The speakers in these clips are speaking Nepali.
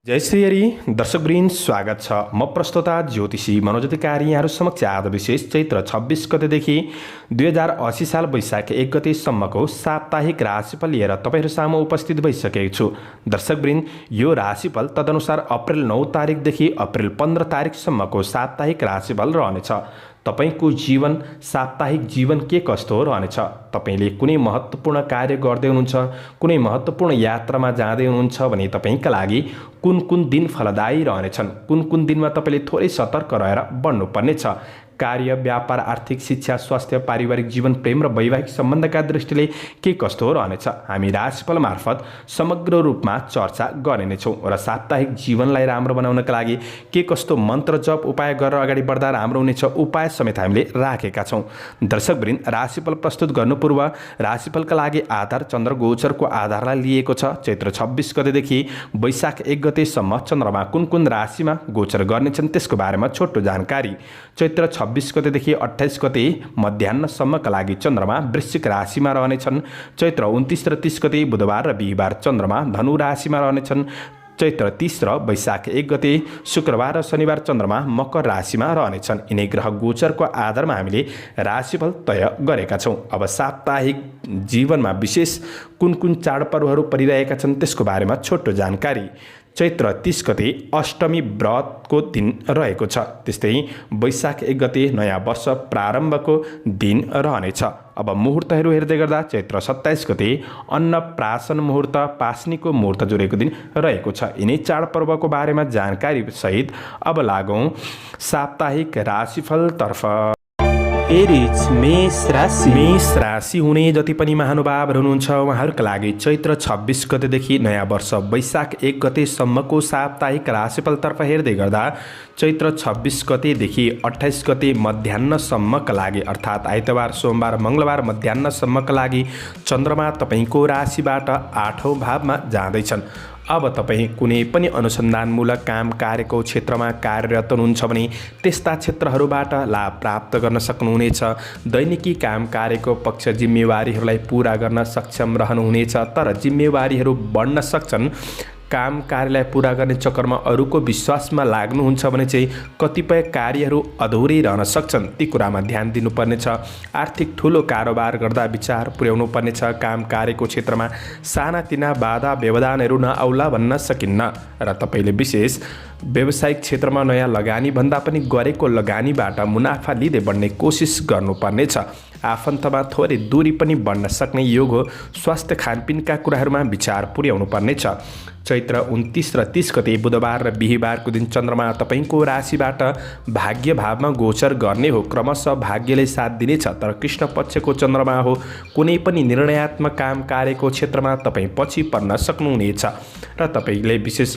जय श्री हरि दर्शकवृन्द स्वागत छ। म प्रस्तोता ज्योतिषी मनोज अधिकारी यहाँहरू समक्ष आज विशेष चैत्र 26 गतेदेखि 2080 साल वैशाख 1 गतेसम्मको साप्ताहिक राशिफल लिएर तपाईहरु सामु उपस्थित भइसकेको छु। दर्शकवृन्द यो राशिफल तदनुसार अप्रेल 9 तारिकदेखि अप्रेल 15 तारिकसम्मको साप्ताहिक राशिफल रहनेछ। तपाईको जीवन साप्ताहिक जीवन के कस्तो रहनेछ, तपाईले कुनै महत्त्वपूर्ण कार्य गर्दै हुनुहुन्छ, कुनै महत्त्वपूर्ण यात्रामा जाँदै हुनुहुन्छ भने तपाईका लागि कुन कुन दिन फलदायी रहनेछन्, कुन कुन दिनमा तपाईले थोरै सतर्क रहेर बढ्नुपर्ने छ। कार्य, व्यापार, आर्थिक, शिक्षा, स्वास्थ्य, पारिवारिक जीवन, प्रेम र वैवाहिक सम्बन्धका दृष्टिले के कस्तो रहनेछ हामी राशिफल मार्फत समग्र रूपमा चर्चा गर्ने नै छौं। र साप्ताहिक जीवनलाई राम्रो बनाउनका लागि के कस्तो मन्त्र जप उपाय गरेर अगाडि बढ्दा राम्रो हुनेछ उपाय समेत हामीले राखेका छौं। दर्शकवृन्द, राशिफल प्रस्तुत गर्नु पूर्व राशिफलका लागि आधार चन्द्र गोचरको आधारलाई लिएको छ। चैत्र 26 गतेदेखि वैशाख 1 गतेसम्म चन्द्रमा कुन कुन राशिमा गोचर गर्नेछन् त्यसको बारेमा छोटो जानकारी। चैत्र 26 गतेदेखि 28 गते मध्याह्नसम्मका लागि चन्द्रमा वृश्चिक राशिमा रहनेछन्। चैत्र 29 र 30 गते बुधबार र बिहीबार चन्द्रमा धनु राशिमा रहनेछन्। चैत्र 30 र वैशाख 1 गते शुक्रबार र शनिबार चन्द्रमा मकर राशिमा रहनेछन्। यिनै ग्रह गोचरको आधारमा हामीले राशिफल तय गरेका छौं। अब साप्ताहिक जीवनमा विशेष कुन कुन चाडपर्वहरू परिरहेका छन् त्यसको बारेमा छोटो जानकारी। चैत्र 30 गते अष्टमी व्रतको दिन रहेको छ। त्यस्तै वैशाख 1 गते नयाँ वर्ष प्रारम्भको दिन रहनेछ। अब मुहुर्तहरू हेर्दै गर्दा चैत्र 27 गते अन्नप्राशन मुहुर्त पासनीको मुहुर्त जुरेको दिन रहेको छ। यिनै चाडपर्वको बारेमा जानकारी सहित अब लागौं साप्ताहिक राशिफलतर्फ। एरिज मेष राशि हुने जति पनि महानुभावहरू हुनुहुन्छ उहाँहरूका लागि चैत्र 26 गतेदेखि नयाँ वर्ष वैशाख 1 गतेसम्मको साप्ताहिक राशिफलतर्फ हेर्दै गर्दा चैत्र 26 गतेदेखि 28 गते मध्याह्नसम्मका लागि अर्थात् आइतबार सोमबार मङ्गलबार मध्याह्नसम्मका लागि चन्द्रमा तपाईको राशिबाट 8औं भावमा जाँदैछन्। अब तपाईँ कुनै पनि अनुसन्धानमूलक काम कार्यको क्षेत्रमा कार्यरत हुनुहुन्छ भने त्यस्ता क्षेत्रहरूबाट लाभ प्राप्त गर्न सक्नुहुनेछ। दैनिकी काम कार्यको पक्ष जिम्मेवारीहरूलाई पूरा गर्न सक्षम रहनुहुनेछ, तर जिम्मेवारीहरू बढ्न सक्छन्। काम कार्यलाई पूरा गर्ने चक्करमा अरूको विश्वासमा लाग्नुहुन्छ भने चाहिँ कतिपय कार्यहरू अधुरै रहन सक्छन्। ती कुरामा ध्यान दिनुपर्नेछ। आर्थिक ठुलो कारोबार गर्दा विचार पुर्याउनु पर्नेछ। काम कार्यको क्षेत्रमा सानातिना बाधा व्यवधानहरू नआउला भन्न सकिन्न र तपाईले विशेष व्यावसायिक क्षेत्रमा नयाँ लगानी भन्दा पनि गरेको लगानीबाट मुनाफा लिँदै बढ्ने कोसिस गर्नुपर्नेछ। आफन्तमा थोरै दूरी पनि बढ्न सक्ने योग हो। स्वास्थ्य खानपिनका कुराहरूमा विचार पुर्याउनु पर्नेछ। चैत्र 29 र 30 गते बुधबार र बिहीबारको दिन चन्द्रमा तपाईको राशिबाट भाग्य भावमा गोचर गर्ने हो। क्रमशः भाग्यले साथ दिनेछ, तर कृष्ण पक्षको चन्द्रमा हो। कुनै पनि निर्णयात्मक काम कार्यको क्षेत्रमा तपाईँ पछि पर्न सक्नुहुनेछ र तपाईले विशेष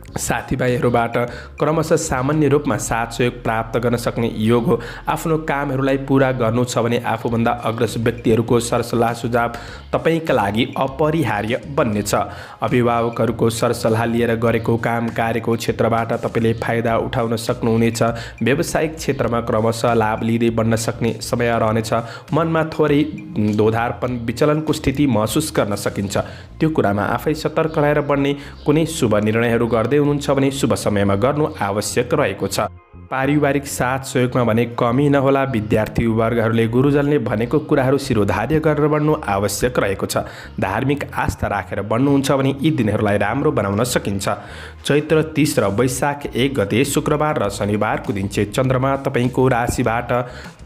साथीभाइहरूबाट क्रमशः सामान्य रूपमा साथ सहयोग प्राप्त गर्न सक्ने योग हो। आफ्नो कामहरूलाई पूरा गर्नु छ भने आफूभन्दा अग्रज व्यक्तिहरूको सरसल्लाह सुझाव तपाईका लागि अपरिहार्य बन्नेछ। अभिभावकहरूको सरसल्लाह लिएर गरेको काम कार्यको क्षेत्रबाट तपाईले फाइदा उठाउन सक्नुहुनेछ। व्यावसायिक क्षेत्रमा क्रमशः लाभ लिँदै बढ्न सक्ने समय रहनेछ। मनमा थोरै दोधारपन विचलनको स्थिति महसुस गर्न सकिन्छ। त्यो कुरामा आफै सतर्क रहेर बढ्ने। कुनै शुभ निर्णयहरू गर्दै हुनुहुन्छ भने शुभ समयमा गर्नु आवश्यक रहेको छ। पारिवारिक साथ सहयोगमा भने कमी नहोला। विद्यार्थी वर्गहरूले गुरुजनले भनेको कुराहरू शिरोधार्य गरेर बढ्नु आवश्यक रहेको छ। धार्मिक आस्था राखेर बढ्नुहुन्छ भने यी दिनहरूलाई राम्रो बनाउन सकिन्छ। चैत्र 30 र वैशाख 1 गते शुक्रबार र शनिबारको दिन चाहिँ चन्द्रमा तपाईको राशिबाट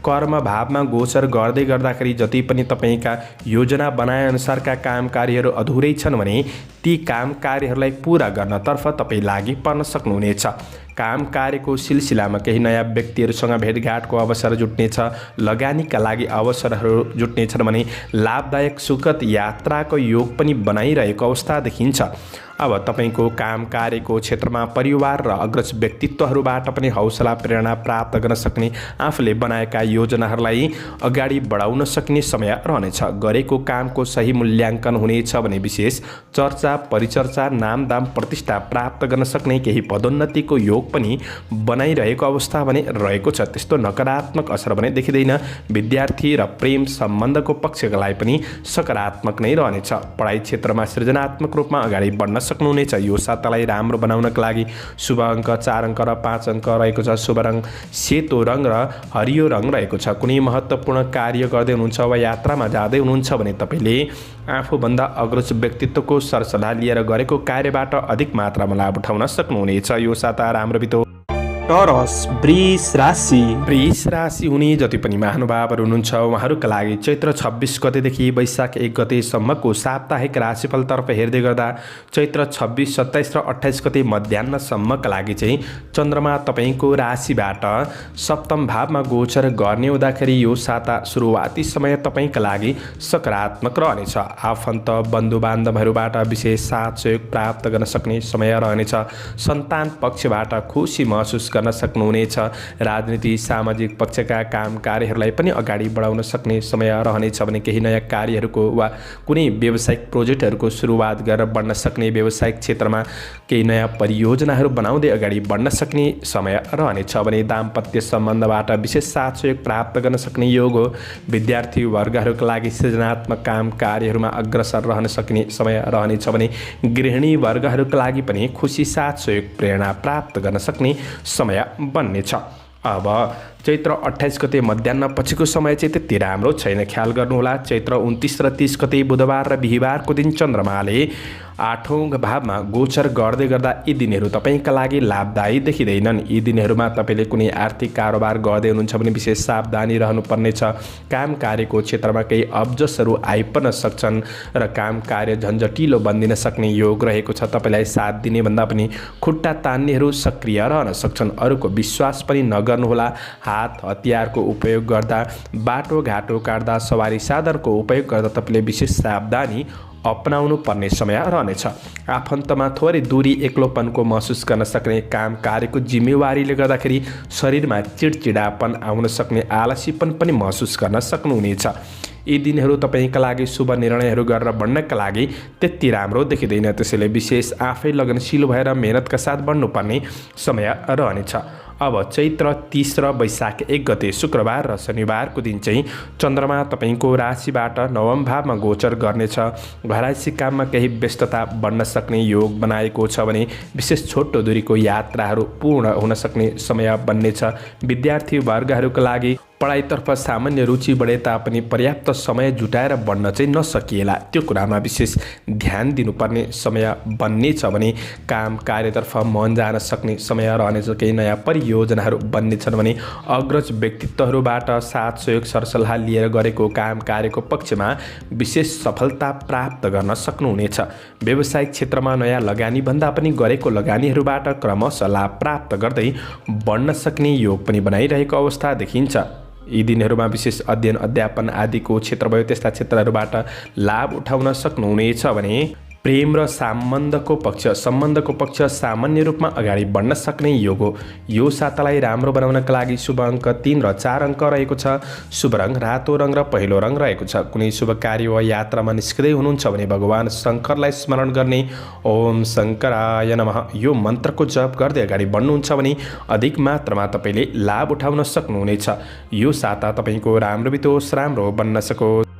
कर्म भावमा गोचर गर्दै गर्दाखेरि जति पनि तपाईका योजना बनाए अनुसारका काम कार्यहरू अधुरै छन् भने ती काम कार्यहरूलाई पूरा गर्नतर्फ तपाईँ लागि पर्न सक्नुहुनेछ। काम कार्यको सिलसिलामा केही नयाँ व्यक्तिहरूसँग भेटघाटको अवसर जुट्नेछ। लगानीका लागि अवसरहरू जुट्नेछन् भने लाभदायक सुखद यात्राको योग पनि बनाइरहेको अवस्था देखिन्छ। अब तपाईको काम कार्यको क्षेत्रमा परिवार र अग्रज व्यक्तित्वहरूबाट पनि हौसला प्रेरणा प्राप्त गर्न सक्ने, आफूले बनाएका योजनाहरूलाई अगाडि बढाउन सक्ने समय रहनेछ। गरेको कामको सही मूल्याङ्कन हुनेछ भने विशेष चर्चा परिचर्चा नामदाम प्रतिष्ठा प्राप्त गर्न सक्ने, केही पदोन्नतिको योग पनि बनाइरहेको अवस्था भने रहेको छ। त्यस्तो नकारात्मक असर भने देखिँदैन। विद्यार्थी र प्रेम सम्बन्धको पक्षका लागि पनि सकारात्मक नै रहनेछ। पढाइ क्षेत्रमा सृजनात्मक रूपमा अगाडि बढ्न सक्नुहुनेछ। यो सातालाई राम्रो बनाउनका लागि शुभ अङ्क 4 अङ्क र 5 अङ्क रहेको छ। शुभ रङ सेतो रङ र हरियो रङ रहेको छ। कुनै महत्त्वपूर्ण कार्य गर्दै हुनुहुन्छ वा यात्रामा जाँदै हुनुहुन्छ भने तपाईँले आफूभन्दा अग्रज व्यक्तित्वको सरसल्लाह लिएर गरेको कार्यबाट अधिक मात्रामा लाभ उठाउन सक्नुहुनेछ। यो साता राम्रो बितो। टरस वृष राशि। वृष राशि हुने जति पनि महानुभावहरू हुनुहुन्छ उहाँहरूका लागि चैत्र 26 गतेदेखि वैशाख 1 गतेसम्मको साप्ताहिक राशिफलतर्फ हेर्दै गर्दा चैत्र 26, 27 र 28 गते मध्याह्नसम्मका लागि चाहिँ चन्द्रमा तपाईँको राशिबाट सप्तम भावमा गोचर गर्ने हुँदाखेरि यो साता सुरुवाती समय तपाईँका लागि सकारात्मक रहनेछ। आफन्त बन्धु बान्धवहरूबाट विशेष साथ सहयोग प्राप्त गर्न सक्ने समय रहनेछ। सन्तान पक्षबाट खुसी महसुस गर्न सक्नुहुनेछ। राजनीति सामाजिक पक्षका काम कार्यहरूलाई पनि अगाडि बढाउन सक्ने समय रहनेछ भने केही नयाँ कार्यहरूको वा कुनै व्यावसायिक प्रोजेक्टहरूको सुरुवात गरेर बढ्न सक्ने, व्यावसायिक क्षेत्रमा केही नयाँ परियोजनाहरू बनाउँदै अगाडि बढ्न सक्ने समय रहनेछ भने दाम्पत्य सम्बन्धबाट विशेष साथ सहयोग प्राप्त गर्न सक्ने योग हो। विद्यार्थी वर्गहरूका लागि सृजनात्मक काम कार्यहरूमा अग्रसर रहन सक्ने समय रहनेछ भने गृहिणी वर्गहरूका लागि पनि खुसी साथ सहयोग प्रेरणा प्राप्त गर्न सक्ने समय बन्नेछ। अब चैत्र 28 गते मध्याह्न पछिको समय चाहिँ त्यति राम्रो छैन, ख्याल गर्नुहोला। चैत्र 29 र 30 गते बुधबार र बिहिबारको दिन चन्द्रमाले 8औं भावमा गोचर गर्दै गर्दा यी दिनहरू तपाईँका लागि लाभदायी देखिँदैनन्। यी दिनहरूमा तपाईँले कुनै आर्थिक कारोबार गर्दै हुनुहुन्छ भने विशेष सावधानी रहनुपर्नेछ। काम कार्यको क्षेत्रमा केही अब्जसहरू आइपर्न सक्छन् र काम कार्य झन्झटिलो बन्दिन सक्ने योग रहेको छ। तपाईँलाई साथ दिने भन्दा पनि खुट्टा तान्नेहरू सक्रिय रहन सक्छन्। अरूको विश्वास पनि नगर्नुहोला। हात हतियारको उपयोग गर्दा, बाटोघाटो काट्दा, सवारी साधनको उपयोग गर्दा तपाईँले विशेष सावधानी अपनाउनु पर्ने समय रहनेछ। आफन्तमा थोरै दूरी एक्लोपनको महसुस गर्न सक्ने, काम कार्यको जिम्मेवारीले गर्दाखेरि शरीरमा चिडचिडापन आउन सक्ने, आलसीपन पनि महसुस गर्न सक्नुहुनेछ। यी दिनहरू तपाईँका लागि शुभ निर्णयहरू गरेर बढ्नका लागि त्यति राम्रो देखिँदैन। त्यसैले विशेष आफै लगनशील भएर मेहनतका साथ बढ्नुपर्ने समय रहनेछ। अब चैत्र 30 र वैशाख 1 गते शुक्रबार र शनिबारको दिन चाहिँ चन्द्रमा तपाईँको राशिबाट 9औं भावमा गोचर गर्नेछ। घरायसी काममा केही व्यस्तता बढ्न सक्ने योग बनाएको छ भने विशेष छोटो दूरीको यात्राहरू पूर्ण हुन सक्ने समय बन्नेछ। विद्यार्थी वर्गहरूका लागि पढाइतर्फ सामान्य रुचि बढे तापनि पर्याप्त समय जुटाएर बढ्न चाहिँ नसकिएला, त्यो कुरामा विशेष ध्यान दिनुपर्ने समय बन्नेछ भने काम कार्यतर्फ मन जान सक्ने समय रहनेछ। केही नयाँ परियोजनाहरू बन्नेछन् भने अग्रज व्यक्तित्वहरूबाट साथ सहयोग सरसल्लाह लिएर गरेको काम कार्यको पक्षमा विशेष सफलता प्राप्त गर्न सक्नुहुनेछ। व्यावसायिक क्षेत्रमा नयाँ लगानी भन्दा पनि गरेको लगानीहरूबाट क्रमशः लाभ प्राप्त गर्दै बढ्न सक्ने योग पनि बनाइरहेको अवस्था देखिन्छ। यी दिनहरूमा विशेष अध्ययन अध्यापन आदिको क्षेत्र भयो, त्यस्ता क्षेत्रहरूबाट लाभ उठाउन सक्नुहुनेछ भने प्रेम र सम्बन्धको पक्ष सामान्य रूपमा अगाडि बढ्न सक्ने योग हो। यो सातालाई राम्रो बनाउनका लागि शुभ अङ्क 3 र 4 अङ्क रहेको छ। शुभ रङ रातो रङ र पहेँलो रङ रहेको छ। कुनै शुभ कार्य वा यात्रामा निस्किँदै हुनुहुन्छ भने भगवान शङ्करलाई स्मरण गर्ने ओम शङ्कराय नमः यो मन्त्रको जप गर्दै अगाडि बढ्नुहुन्छ भने अधिक मात्रामा तपाईँले लाभ उठाउन सक्नुहुनेछ। यो साता तपाईँको राम्रो बितोस्, राम्रो बन्न सकोस्।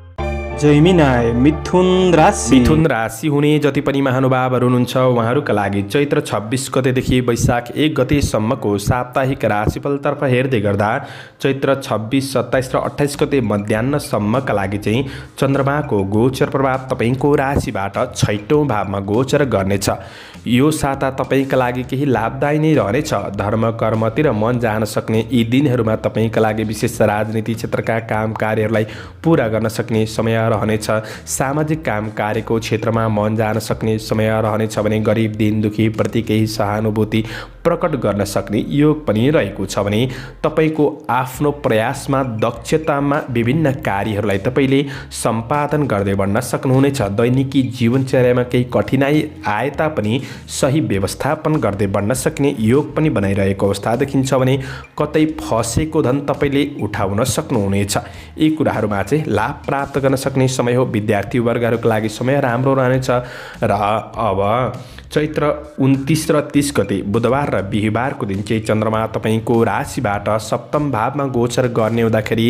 जैमिनाय मिथुन राशि हुने जति पनि महानुभावहरू हुनुहुन्छ उहाँहरूका लागि चैत्र 26 गतेदेखि वैशाख 1 गतेसम्मको साप्ताहिक राशिफलतर्फ हेर्दै गर्दा चैत्र 26, 27 र 28 गते मध्याह्नसम्मका लागि चाहिँ चन्द्रमाको गोचर प्रभाव तपाईँको राशिबाट 6औं भावमा गोचर गर्नेछ। यो साता तपाईँका लागि केही लाभदायी नै रहनेछ। धर्म कर्मतिर मन जान सक्ने यी दिनहरूमा तपाईँका लागि विशेष राजनीति क्षेत्रका काम कार्यहरूलाई पुरा गर्न सक्ने समय रहनेछ। सामाजिक काम कार्यको क्षेत्रमा मन जान सक्ने समय रहनेछ भने गरिब दीन दुखी प्रति केही सहानुभूति प्रकट गर्न सक्ने योग पनि रहेको छ भने तपाईँको आफ्नो प्रयासमा दक्षतामा विभिन्न कार्यहरूलाई तपाईँले सम्पादन गर्दै बढ्न सक्नुहुनेछ। दैनिकी जीवनचर्यामा केही कठिनाई आए तापनि सही व्यवस्थापन गर्दै बढ्न सक्ने योग पनि बनाइरहेको अवस्था देखिन्छ भने कतै फसेको धन तपाईँले उठाउन सक्नुहुनेछ। यी कुराहरूमा चाहिँ लाभ प्राप्त गर्न सक्ने समय हो। विद्यार्थी वर्गहरूका लागि समय राम्रो रहनेछ। र अब चैत्र 29 र 30 गते बुधबार र बिहिबारको दिन चाहिँ चन्द्रमा तपाईँको राशिबाट सप्तम भावमा गोचर गर्ने हुँदाखेरि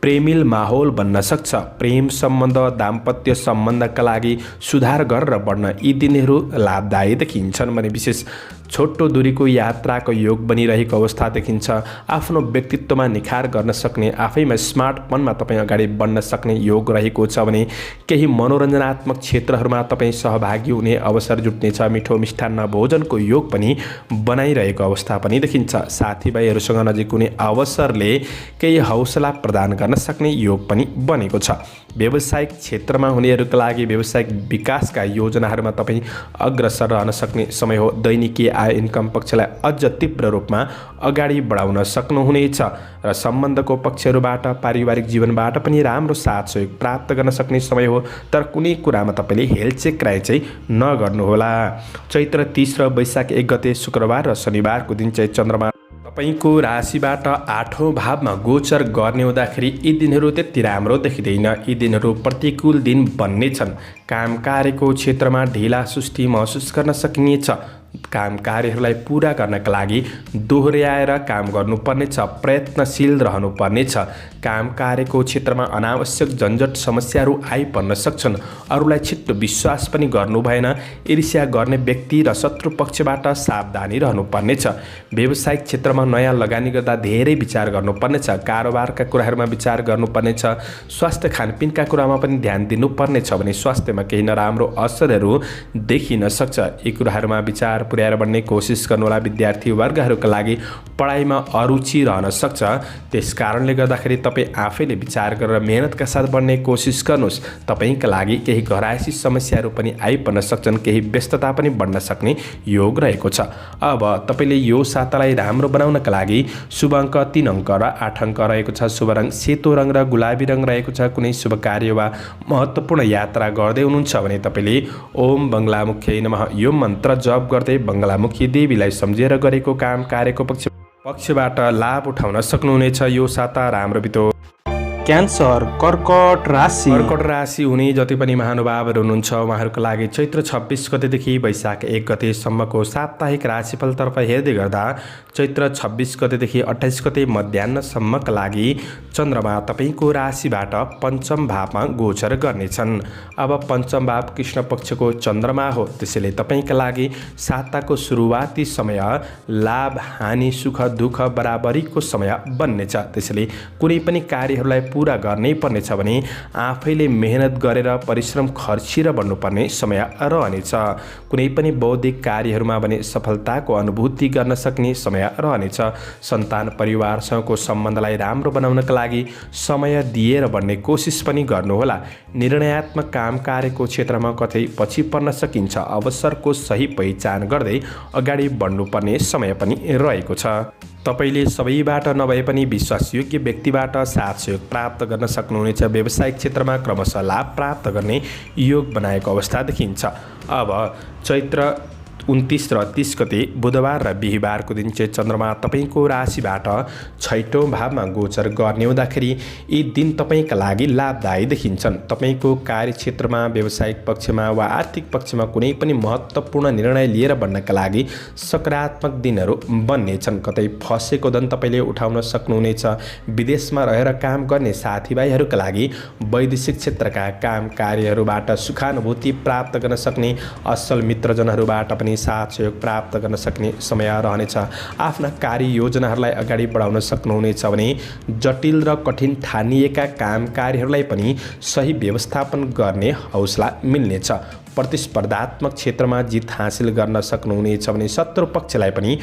प्रेमिल माहौल बन्न सक्छ। प्रेम सम्बन्ध दाम्पत्य सम्बन्धका लागि सुधार गरेर बढ्न यी दिनहरू लाभदायी देखिन्छन् भने विशेष छोटो दूरीको यात्राको योग बनिरहेको अवस्था देखिन्छ। आफ्नो व्यक्तित्वमा निखार गर्न सक्ने आफैमा स्मार्टपनमा तपाईँ अगाडि बढ्न सक्ने योग रहेको छ भने केही मनोरञ्जनात्मक क्षेत्रहरूमा तपाईँ सहभागी हुने अवसर जुट्नेछ। मिठो मिष्टान्न भोजनको योग पनि बनाइरहेको अवस्था पनि देखिन्छ। साथीभाइहरूसँग नजिक हुने अवसरले केही हौसला प्रदान गर्न सक्ने योग पनि बनेको छ। व्यावसायिक क्षेत्रमा हुनेहरूका लागि व्यावसायिक विकासका योजनाहरूमा तपाईँ अग्रसर रहन सक्ने समय हो। दैनिकीय आय इन्कम पक्षलाई अझ तीव्र रूपमा अगाडि बढाउन सक्नुहुनेछ र सम्बन्धको पक्षहरूबाट पारिवारिक जीवनबाट पनि राम्रो साथ सहयोग प्राप्त गर्न सक्ने समय हो। तर कुनै कुरामा तपाईँले हेलचेक्राइ चाहिँ नगर्नुहोला। चैत्र 30 र वैशाख 1 गते शुक्रबार र शनिबारको दिन चाहिँ चन्द्रमा तपाईँको राशिबाट 8औं भावमा गोचर गर्ने हुँदाखेरि यी दिनहरू त्यति राम्रो देखिँदैन। यी दिनहरू प्रतिकूल दिन बन्नेछन्। काम कार्यको क्षेत्रमा ढिला सुस्ती महसुस गर्न सकिनेछ। काम कार्यहरूलाई पुरा गर्नका लागि दोहोर्याएर काम गर्नुपर्नेछ। प्रयत्नशील रहनुपर्नेछ। काम कार्यको क्षेत्रमा अनावश्यक झन्झट समस्याहरू आइपर्न सक्छन्। अरूलाई छिट्टो विश्वास पनि गर्नु भएन। ईर्ष्या गर्ने व्यक्ति र शत्रु पक्षबाट सावधानी रहनुपर्नेछ। व्यावसायिक क्षेत्रमा नयाँ लगानी गर्दा धेरै विचार गर्नुपर्नेछ। कारोबारका कुराहरूमा विचार गर्नुपर्नेछ। स्वास्थ्य खानपिनका कुरामा पनि ध्यान दिनुपर्नेछ भने स्वास्थ्यमा केही नराम्रो असरहरू देखिन सक्छ। यी कुराहरूमा विचार पुर्याएर बढ्ने कोसिस गर्नुहोला। विद्यार्थी वर्गहरूका लागि पढाइमा अरुचि रहन सक्छ। त्यस कारणले गर्दाखेरि तपाईँ आफैले विचार गरेर मेहनतका साथ बढ्ने कोसिस गर्नुहोस्। तपाईँका लागि केही घरायसी समस्याहरू पनि आइपर्न सक्छन्। केही व्यस्तता पनि बढ्न सक्ने योग रहेको छ। अब तपाईँले यो सातालाई राम्रो बनाउनका लागि शुभ अङ्क 3 अङ्क र 8 अङ्क रहेको छ। शुभ रङ सेतो रङ र गुलाबी रङ रहेको छ। कुनै शुभ कार्य वा महत्त्वपूर्ण यात्रा गर्दै हुनुहुन्छ भने तपाईँले ओम बङ्गलामुखी नमः यो मन्त्र जप गर्दै बङ्गलामुखी देवीलाई सम्झेर गरेको काम कार्यको पक्षबाट लाभ उठाउन सक्नुहुनेछ। यो साता राम्रो बितो। क्यान्सर कर्कट राशि। कर्कट राशि हुने जति पनि महानुभावहरू हुनुहुन्छ उहाँहरूका लागि चैत्र 26 गतेदेखि वैशाख 1 गतेसम्मको साप्ताहिक राशिफलतर्फ हेर्दै गर्दा चैत्र 26 गतेदेखि 28 गते मध्याह्नसम्मका लागि चन्द्रमा तपाईँको राशिबाट पञ्चम भावमा गोचर गर्नेछन्। अब पञ्चम भाव कृष्ण पक्षको चन्द्रमा हो। त्यसैले तपाईँका लागि साताको सुरुवाती समय लाभ हानि सुख दुःख बराबरीको समय बन्नेछ। त्यसैले कुनै पनि कार्यहरूलाई पुरा गर्नै पर्नेछ भने आफैले मेहनत गरेर परिश्रम खर्चिएर बढ्नुपर्ने समय रहनेछ। कुनै पनि बौद्धिक कार्यहरूमा भने सफलताको अनुभूति गर्न सक्ने समय रहनेछ। सन्तान परिवारसँगको सम्बन्धलाई राम्रो बनाउनका लागि समय दिएर बढ्ने कोसिस पनि गर्नुहोला। निर्णयात्मक काम कार्यको क्षेत्रमा कतै पछि पर्न सकिन्छ। अवसरको सही पहिचान गर्दै अगाडि बढ्नुपर्ने समय पनि रहेको छ। तपाईँले सबैबाट नभए पनि विश्वासयोग्य व्यक्तिबाट साथ सहयोग प्राप्त गर्न सक्नुहुनेछ। व्यावसायिक क्षेत्रमा क्रमशः लाभ प्राप्त गर्ने योग बनाएको अवस्था देखिन्छ। अब चैत्र 29 र 30 गते बुधबार र बिहिबारको दिन चाहिँ चन्द्रमा तपाईँको राशिबाट 6औं भावमा गोचर गर्ने हुँदाखेरि यी दिन तपाईँका लागि लाभदायी देखिन्छन्। तपाईँको कार्यक्षेत्रमा व्यावसायिक पक्षमा वा आर्थिक पक्षमा कुनै पनि महत्त्वपूर्ण निर्णय लिएर बढ्नका लागि सकारात्मक दिनहरू बन्नेछन्। कतै फसेको धन तपाईँले उठाउन सक्नुहुनेछ। विदेशमा रहेर काम गर्ने साथीभाइहरूका लागि वैदेशिक क्षेत्रका काम कार्यहरूबाट सुखानुभूति प्राप्त गर्न सक्ने असल मित्रजनहरूबाट पनि साथ सहयोग प्राप्त गर्न सक्ने समय रहनेछ। आफ्ना कार्य योजनाहरूलाई अगाडि बढाउन सक्नुहुनेछ भने जटिल र कठिन ठानिएका काम कार्यहरूलाई पनि सही व्यवस्थापन गर्ने हौसला मिल्नेछ। प्रतिस्पर्धात्मक क्षेत्रमा जित हासिल गर्न सक्नुहुनेछ भने शत्रु पक्षलाई पनि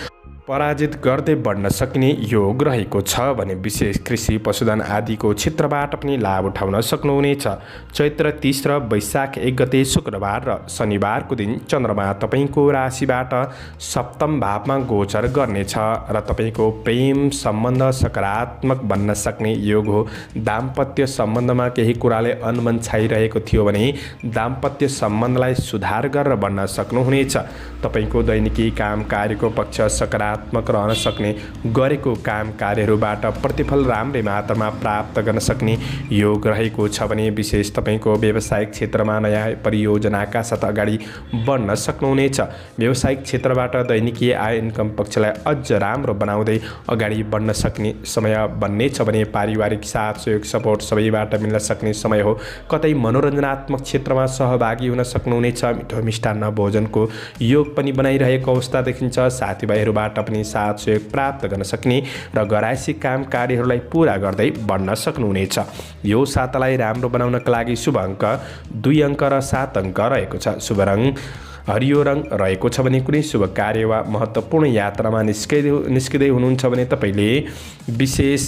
पराजित गर्दै बढ्न सकिने योग रहेको छ भने विशेष कृषि पशुधन आदिको क्षेत्रबाट पनि लाभ उठाउन सक्नुहुनेछ। चैत्र 30 र वैशाख 1 गते शुक्रबार र शनिबारको दिन चन्द्रमा तपाईँको राशिबाट सप्तम भावमा गोचर गर्नेछ र तपाईँको प्रेम सम्बन्ध सकारात्मक बन्न सक्ने योग हो। दाम्पत्य सम्बन्धमा केही कुराले अनमन छाइरहेको थियो भने दाम्पत्य सम्बन्धलाई सुधार गरेर बढ्न सक्नुहुनेछ। तपाईँको दैनिकी काम कार्यको पक्ष सकारात्मक सकारात्मक रहन सक्ने, गरेको काम कार्यहरूबाट प्रतिफल राम्रै मात्रामा प्राप्त गर्न सक्ने योग रहेको छ भने विशेष तपाईँको व्यावसायिक क्षेत्रमा नयाँ परियोजनाका साथ अगाडि बढ्न सक्नुहुनेछ। व्यावसायिक क्षेत्रबाट दैनिकीय आय इन्कम पक्षलाई अझ राम्रो बनाउँदै अगाडि बढ्न सक्ने समय बन्नेछ भने पारिवारिक साथ सहयोग सपोर्ट सबैबाट मिल्न सक्ने समय हो। कतै मनोरञ्जनात्मक क्षेत्रमा सहभागी हुन सक्नुहुनेछ। मिठो मिष्टान्न भोजनको योग पनि बनाइरहेको अवस्था देखिन्छ। साथीभाइहरूबाट पनि साथ सहयोग प्राप्त गर्न सक्ने र घरायसी काम कार्यहरूलाई पूरा गर्दै बढ्न सक्नुहुनेछ। यो सातालाई राम्रो बनाउनका लागि शुभ अङ्क 2 अङ्क र 7 अङ्क रहेको छ। शुभ रङ हरियो रङ रहेको छ भने कुनै शुभ कार्य वा महत्त्वपूर्ण यात्रामा निस्किँदै हुनुहुन्छ भने तपाईँले विशेष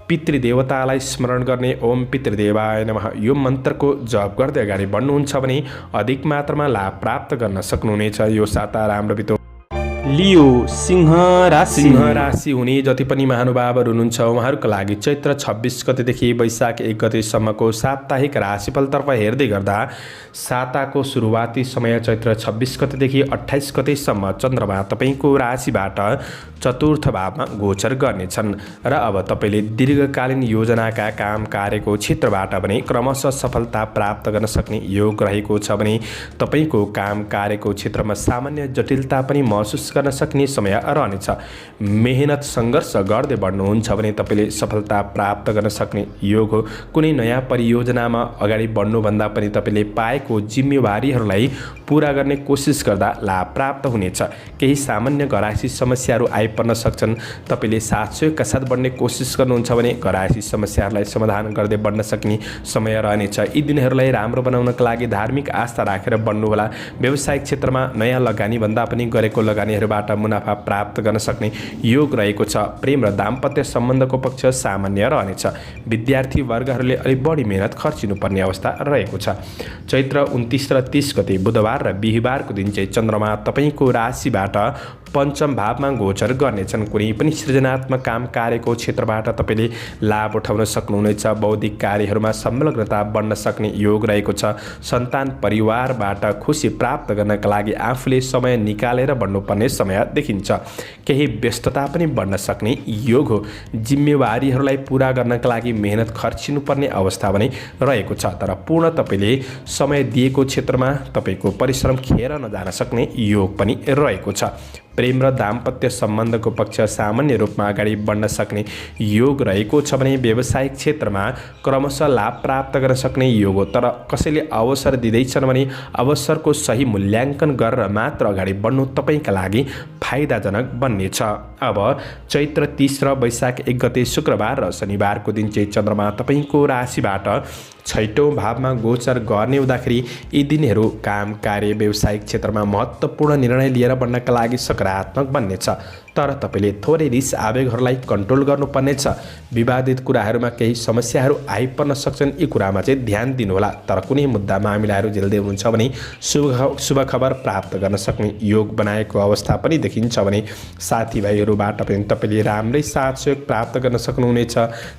पितृदेवतालाई स्मरण गर्ने ओम पितृदेवाय नमः यो मन्त्रको जप गर्दै अगाडि बढ्नुहुन्छ भने अधिक मात्रामा लाभ प्राप्त गर्न सक्नुहुनेछ। यो साता राम्रो बितो। लियो सिंह राशि हुने जति पनि महानुभावहरू हुनुहुन्छ उहाँहरूका लागि चैत्र 26 गतेदेखि वैशाख 1 गतेसम्मको साप्ताहिक राशिफलतर्फ हेर्दै गर्दा साताको सुरुवाती समय चैत्र 26 गतेदेखि 28 गतेसम्म चन्द्रमा तपाईँको राशिबाट चतुर्थ भावमा गोचर गर्नेछन् र अब तपाईँले दीर्घकालीन योजनाका काम कार्यको क्षेत्रबाट पनि क्रमशः सफलता प्राप्त गर्न सक्ने योग रहेको छ भने तपाईँको काम कार्यको क्षेत्रमा सामान्य जटिलता पनि महसुस गर्न सक्ने समय रहनेछ। मेहनत सङ्घर्ष गर्दै बढ्नुहुन्छ भने तपाईँले सफलता प्राप्त गर्न सक्ने योग हो। कुनै नयाँ परियोजनामा अगाडि बढ्नुभन्दा पनि तपाईँले पाएको जिम्मेवारीहरूलाई पूरा गर्ने कोसिस गर्दा लाभ प्राप्त हुनेछ। केही सामान्य घरायसी समस्याहरू आइपर्न सक्छन्। तपाईँले साथ सहयोगका साथ बढ्ने कोसिस गर्नुहुन्छ भने घरायसी समस्याहरूलाई समाधान गर्दै बढ्न सक्ने समय रहनेछ। यी दिनहरूलाई राम्रो बनाउनका लागि धार्मिक आस्था राखेर बढ्नुहोला। व्यावसायिक क्षेत्रमा नयाँ लगानी भन्दा पनि गरेको लगानीहरूबाट मुनाफा प्राप्त गर्न सक्ने योग रहेको छ। प्रेम र दाम्पत्य सम्बन्धको पक्ष सामान्य रहनेछ। विद्यार्थी वर्गहरूले अलिक बढी मेहनत खर्चिनुपर्ने अवस्था रहेको छ। चैत्र 29 र 30 गते बुधबार र बिहिबारको दिन चाहिँ चन्द्रमा तपाईँको राशिबाट पञ्चम भावमा गोचर गर्नेछन्। कुनै पनि सृजनात्मक काम कार्यको क्षेत्रबाट तपाईँले लाभ उठाउन सक्नुहुनेछ। बौद्धिक कार्यहरूमा संलग्नता बढ्न सक्ने योग रहेको छ। सन्तान परिवारबाट खुसी प्राप्त गर्नका लागि आफूले समय निकालेर बढ्नुपर्ने समय देखिन्छ। केही व्यस्तता पनि बढ्न सक्ने योग हो। जिम्मेवारीहरूलाई पुरा गर्नका लागि मेहनत खर्चिनुपर्ने अवस्था पनि रहेको छ। तर पूर्ण तपाईँले समय दिएको क्षेत्रमा तपाईँको परिश्रम खेर नजान सक्ने योग पनि रहेको छ। प्रेम र दाम्पत्य सम्बन्धको पक्ष सामान्य रूपमा अगाडि बढ्न सक्ने योग रहेको छ भने व्यावसायिक क्षेत्रमा क्रमशः लाभ प्राप्त गर्न सक्ने योग हो। तर कसैले अवसर दिँदैछन् भने अवसरको सही मूल्याङ्कन गरेर मात्र अगाडि बढ्नु तपाईँका लागि फाइदाजनक बन्नेछ। अब चैत्र 30 र वैशाख 1 गते शुक्रबार र शनिबारको दिन चाहिँ चन्द्रमा तपाईँको राशिबाट 6औं भावमा गोचर गर्ने हुँदाखेरि यी दिनहरू काम कार्य व्यावसायिक क्षेत्रमा महत्त्वपूर्ण निर्णय लिएर बढ्नका लागि सकारात्मक बन्नेछ। तर तपाईँले थोरै रिस आवेगहरूलाई कन्ट्रोल गर्नुपर्नेछ। विवादित कुराहरूमा केही समस्याहरू आइपर्न सक्छन्। यी कुरामा चाहिँ ध्यान दिनुहोला। तर कुनै मुद्दा मामिलाहरू झेल्दै हुनुहुन्छ भने शुभ खबर प्राप्त गर्न सक्ने योग बनाएको अवस्था पनि देखिन्छ भने साथीभाइहरूबाट पनि तपाईँले राम्रै साथ सहयोग प्राप्त गर्न सक्नुहुनेछ।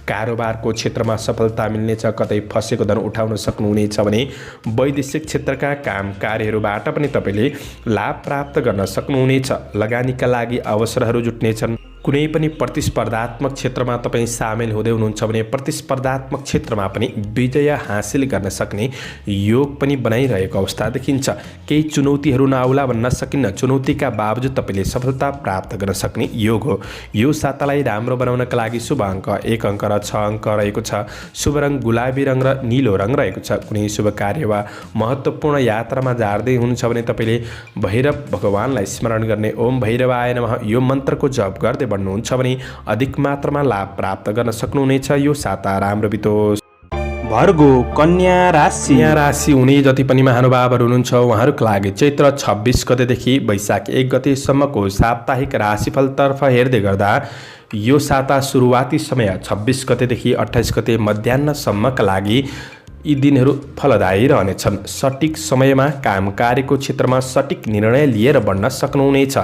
कारोबारको क्षेत्रमा सफलता मिल्नेछ। कतै फसेको धन उठाउन सक्नुहुनेछ भने वैदेशिक क्षेत्रका काम कार्यहरूबाट पनि तपाईँले लाभ प्राप्त गर्न सक्नुहुनेछ। लगानीका लागि अवसरहरू जुट्नेछन्। कुनै पनि प्रतिस्पर्धात्मक क्षेत्रमा तपाईँ सामेल हुँदै हुनुहुन्छ भने प्रतिस्पर्धात्मक क्षेत्रमा पनि विजय हासिल गर्न सक्ने योग पनि बनाइरहेको अवस्था देखिन्छ। केही चुनौतीहरू नआउला भन्न सकिन्न। चुनौतीका बावजुद तपाईँले सफलता प्राप्त गर्न सक्ने योग हो। यो सातालाई राम्रो बनाउनका लागि शुभ अङ्क 1 अङ्क र 6 अङ्क रहेको छ। शुभ रङ गुलाबी रङ र नीलो रङ रहेको छ। कुनै शुभ कार्य वा महत्त्वपूर्ण यात्रामा जाँदै हुनुहुन्छ भने तपाईँले भैरव भगवानलाई स्मरण गर्ने ओम भैरवाय नमः यो मन्त्रको जप गर्दै बढ्नुहुन्छ भने अधिक मात्रामा लाभ प्राप्त गर्न सक्नुहुनेछ। यो साता राम्रो बितोस्। भर्गो कन्या राशि हुने जति पनि महानुभावहरू हुनुहुन्छ उहाँहरूका लागि चैत्र 26 गतेदेखि वैशाख 1 गतेसम्मको साप्ताहिक राशिफलतर्फ हेर्दै गर्दा यो साता सुरुवाती समय 26 गतेदेखि 28 गते मध्याह्नसम्मका लागि यी दिनहरू फलदायी रहनेछन्। सटिक समयमा काम कार्यको क्षेत्रमा सटिक निर्णय लिएर बढ्न सक्नुहुनेछ।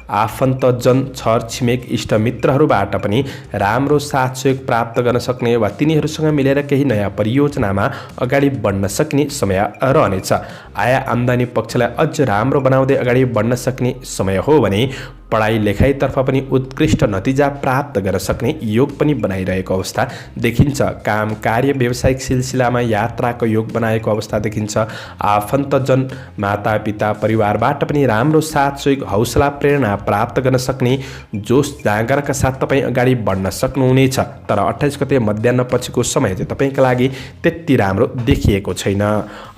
आफन्तजन छरछिमेक इष्टमित्रहरूबाट पनि राम्रो साथ सहयोग प्राप्त गर्न सक्ने वा तिनीहरूसँग मिलेर केही नयाँ परियोजनामा अगाडि बढ्न सक्ने समय रहनेछ। आय आम्दानी पक्षलाई अझ राम्रो बनाउँदै अगाडि बढ्न सक्ने समय हो भने पढाइ लेखाइतर्फ पनि उत्कृष्ट नतिजा प्राप्त गर्न सक्ने योग पनि बनाइरहेको अवस्था देखिन्छ। काम कार्य व्यावसायिक सिलसिलामा यात्राको योग बनाएको अवस्था देखिन्छ। आफन्तजन मातापिता परिवारबाट पनि राम्रो साथ सहयोग हौसला प्रेरणा प्राप्त गर्न सक्ने जोस जाँगरका साथ तपाईँ अगाडि बढ्न सक्नुहुनेछ। तर 28 गते मध्याह्न पछिको समय चाहिँ तपाईँका लागि त्यति राम्रो देखिएको छैन।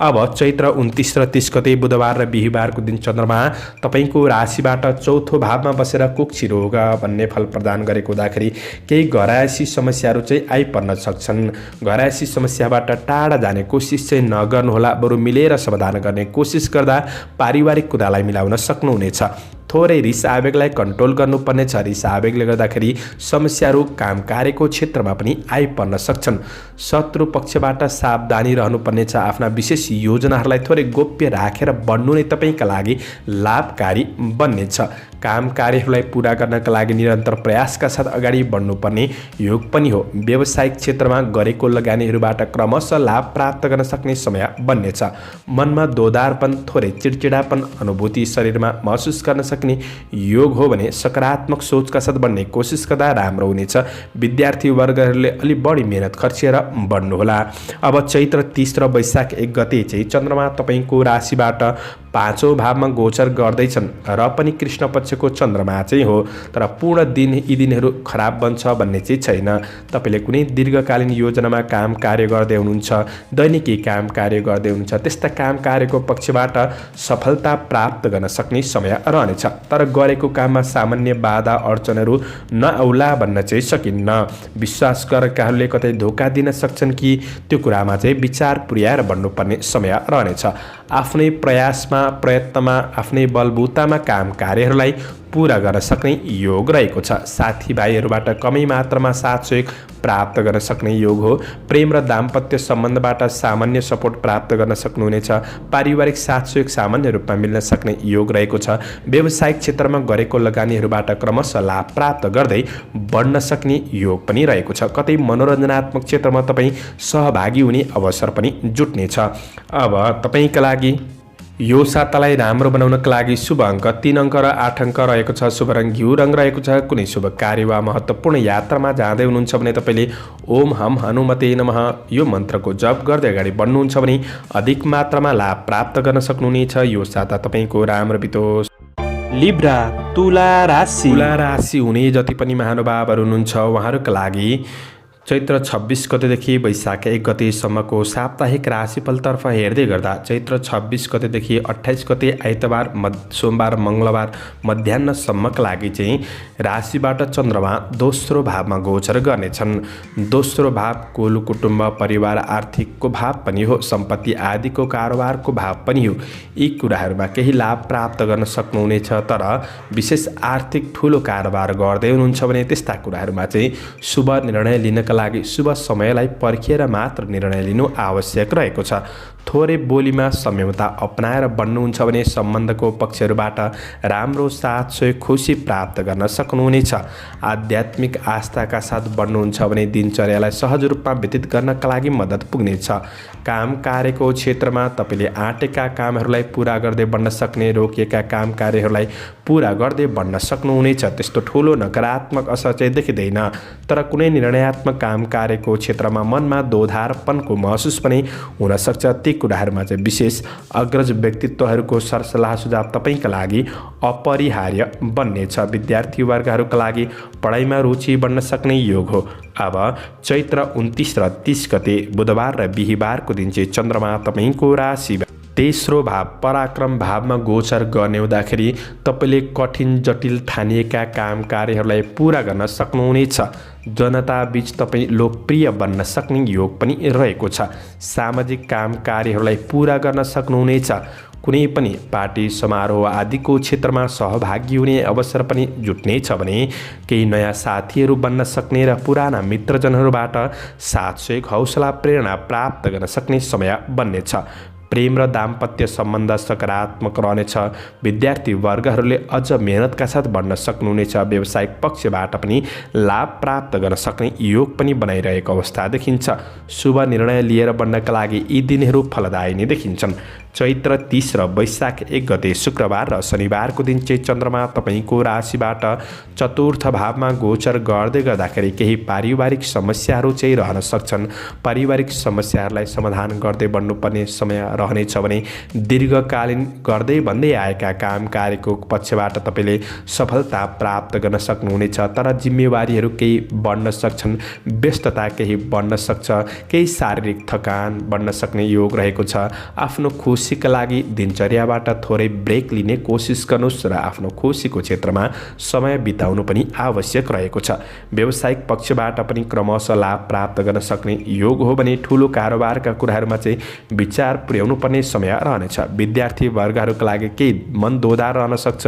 अब चैत्र 29 र 30 गते बुधबार र बिहिबारको दिन चन्द्रमा तपाईँको राशिबाट चौथो भावमा बसेर कुक्षी रोग भन्ने फल प्रदान गरेको हुँदाखेरि केही घरायसी समस्याहरू चाहिँ आइपर्न सक्छन्। घरायसी समस्याबाट टाढा जाने कोसिस चाहिँ नगर्नुहोला, बरु मिलेर समाधान गर्ने कोसिस गर्दा पारिवारिक कुरालाई मिलाउन सक्नुहुनेछ। थोरै रिस आवेगलाई कन्ट्रोल गर्नुपर्नेछ। रिस आवेगले गर्दाखेरि समस्याहरू काम कार्यको क्षेत्रमा पनि आइपर्न सक्छन्। शत्रु पक्षबाट सावधानी रहनुपर्नेछ। आफ्ना विशेष योजनाहरूलाई थोरै गोप्य राखेर बढ्नु नै तपाईँका लागि लाभकारी बन्नेछ। काम कार्यहरूलाई पुरा गर्नका लागि निरन्तर प्रयासका साथ अगाडि बढ्नुपर्ने योग पनि हो। व्यावसायिक क्षेत्रमा गरेको लगानीहरूबाट क्रमशः लाभ प्राप्त गर्न सक्ने समय बन्नेछ। मनमा दोधारपन, थोरै चिडचिडापन अनुभूति शरीरमा महसुस गर्न सक्ने योग हो भने सकारात्मक सोचका साथ बढ्ने कोसिस गर्दा राम्रो हुनेछ। विद्यार्थी वर्गहरूले अलि बढी मेहनत खर्चेर बढ्नुहोला। अब चैत्र 30 र वैशाख 1 गते चाहिँ चन्द्रमा तपाईँको राशिबाट 5औं भावमा गोचर गर्दैछन् र पनि कृष्ण पक्षको चन्द्रमा चाहिँ हो। तर पूर्ण दिन यी दिनहरू खराब बन्छ भन्ने चाहिँ छैन। तपाईँले कुनै दीर्घकालीन योजनामा काम कार्य गर्दै हुनुहुन्छ, दैनिकी काम कार्य गर्दै हुनुहुन्छ, त्यस्ता काम कार्यको पक्षबाट सफलता प्राप्त गर्न सक्ने समय रहनेछ। तर गरेको काममा सामान्य बाधा अडचनहरू नआउला भन्न चाहिँ सकिन्न। विश्वास गरेकाहरूले कतै धोका दिन सक्छन् कि त्यो कुरामा चाहिँ विचार पुर्याएर बढ्नुपर्ने समय रहनेछ। आफ्नै प्रयत्नमा आफ्नै बलबुतामा काम कार्यहरूलाई पूरा गर्न सक्ने योग रहेको छ। साथीभाइहरूबाट कमै मात्रामा साथ सहयोग प्राप्त गर्न सक्ने योग हो। प्रेम र दाम्पत्य सम्बन्धबाट सामान्य सपोर्ट प्राप्त गर्न सक्नुहुनेछ। पारिवारिक साथ सहयोग सामान्य रूपमा मिल्न सक्ने योग रहेको छ। व्यावसायिक क्षेत्रमा गरेको लगानीहरूबाट क्रमशः लाभ प्राप्त गर्दै बढ्न सक्ने योग पनि रहेको छ। कतै मनोरञ्जनात्मक क्षेत्रमा तपाईँ सहभागी हुने अवसर पनि जुट्नेछ। अब तपाईँका लागि यो सातालाई राम्रो बनाउनका लागि शुभ अङ्क 3 अङ्क र 8 अङ्क रहेको छ। शुभ रङ घिउ रङ रहेको छ। कुनै शुभ कार्य वा महत्त्वपूर्ण यात्रामा जाँदै हुनुहुन्छ भने तपाईँले ओम हम हनुमते नमः यो मन्त्रको जप गर्दै अगाडि बढ्नुहुन्छ भने अधिक मात्रामा लाभ प्राप्त गर्न सक्नुहुनेछ। यो साता तपाईँको राम्रो बितोस्। लिब्रा तुला राशि हुने जति पनि महानुभावहरू हुनुहुन्छ उहाँहरूका लागि चैत्र 26 गतेदेखि वैशाख 1 गतेसम्मको साप्ताहिक राशिफलतर्फ हेर्दै गर्दा चैत्र 26 गतेदेखि 28 गते आइतबार सोमबार मङ्गलबार मध्याह्नसम्मका लागि चाहिँ राशिबाट चन्द्रमा दोस्रो भावमा गोचर गर्नेछन्। दोस्रो भाव कुल कुटुम्ब परिवार आर्थिकको भाव पनि हो, सम्पत्ति आदिको कारोबारको भाव पनि हो। यी कुराहरूमा केही लाभ प्राप्त गर्न सक्नुहुनेछ। तर विशेष आर्थिक ठुलो कारोबार गर्दै हुनुहुन्छ भने त्यस्ता कुराहरूमा चाहिँ शुभ निर्णय लिनका लागि शुभ समयलाई पर्खिएर मात्र निर्णय लिनु आवश्यक रहेको छ। थोरै बोलीमा संयमता अपनाएर बढ्नुहुन्छ भने सम्बन्धको पक्षहरूबाट राम्रो साथ सहयोग खुसी प्राप्त गर्न सक्नुहुनेछ। आध्यात्मिक आस्थाका साथ बढ्नुहुन्छ भने दिनचर्यालाई सहज रूपमा व्यतीत गर्नका लागि मद्दत पुग्नेछ। काम कार्यको क्षेत्रमा तपाईँले आँटेका कामहरूलाई पुरा गर्दै बढ्न सक्ने, रोकिएका काम कार्यहरूलाई पुरा गर्दै बढ्न सक्नुहुनेछ। त्यस्तो ठुलो नकारात्मक असर चाहिँ देखिँदैन। तर कुनै निर्णयात्मक काम कार्यको क्षेत्रमा मनमा दोधारपनको महसुस पनि हुनसक्छ। ती कुराहरूमा चाहिँ विशेष अग्रज व्यक्तित्वहरूको सरसल्लाह सुझाव तपाईँका लागि अपरिहार्य बन्नेछ। विद्यार्थी वर्गहरूका लागि पढाइमा रुचि बढ्न सक्ने योग हो। अब चैत्र 29 र 30 गते बुधबार र बिहिबारको दिन चाहिँ चन्द्रमा तपाईँको राशि तेस्रो भाव पराक्रम भावमा गोचर गर्ने हुँदाखेरि तपाईँले कठिन जटिल ठानिएका काम कार्यहरूलाई पुरा गर्न सक्नुहुनेछ। जनता बीच तपाईँ लोकप्रिय बन्न सक्ने योग पनि रहेको छ। सामाजिक काम कार्यहरूलाई पुरा गर्न सक्नुहुनेछ। कुनै पनि पार्टी समारोह आदिको क्षेत्रमा सहभागी हुने अवसर पनि जुट्नेछ भने केही नयाँ साथीहरू बन्न सक्ने र पुराना मित्रजनहरूबाट साथ सहयोग हौसला प्रेरणा प्राप्त गर्न सक्ने समय बन्नेछ। प्रेम र दाम्पत्य सम्बन्ध सकारात्मक रहनेछ। विद्यार्थी वर्गहरूले अझ मेहनतका साथ बढ्न सक्नुहुनेछ। व्यावसायिक पक्षबाट पनि लाभ प्राप्त गर्न सक्ने योग पनि बनाइरहेको अवस्था देखिन्छ। शुभ निर्णय लिएर बढ्नका लागि यी दिनहरू फलदायी नै देखिन्छन्। चैत्र 30 र वैशाख 1 गते शुक्रबार र शनिबारको दिन चाहिँ चन्द्रमा तपाईँको राशिबाट चतुर्थ भावमा गोचर गर्दै गर्दाखेरि केही पारिवारिक समस्याहरू चाहिँ रहन सक्छन्। पारिवारिक समस्याहरूलाई समाधान गर्दै बढ्नुपर्ने समय रहनेछ भने दीर्घकालीन गर्दै भन्दै आएका काम कार्यको पक्षबाट तपाईँले सफलता प्राप्त गर्न सक्नुहुनेछ। तर जिम्मेवारीहरू केही बढ्न सक्छन्, व्यस्तता केही बढ्न सक्छ, केही शारीरिक थकान बढ्न सक्ने योग रहेको छ। आफ्नो खुसीका लागि दिनचर्याबाट थोरै ब्रेक लिने कोसिस गर्नुहोस् र आफ्नो खुसीको क्षेत्रमा समय बिताउनु पनि आवश्यक रहेको छ। व्यावसायिक पक्षबाट पनि क्रमशः लाभ प्राप्त गर्न सक्ने योग हो भने ठुलो कारोबारका कुराहरूमा चाहिँ विचार पुर्याउनु पर्ने समय रहनेछ। विद्यार्थी वर्गहरूका लागि केही मनदोधा रहन सक्छ।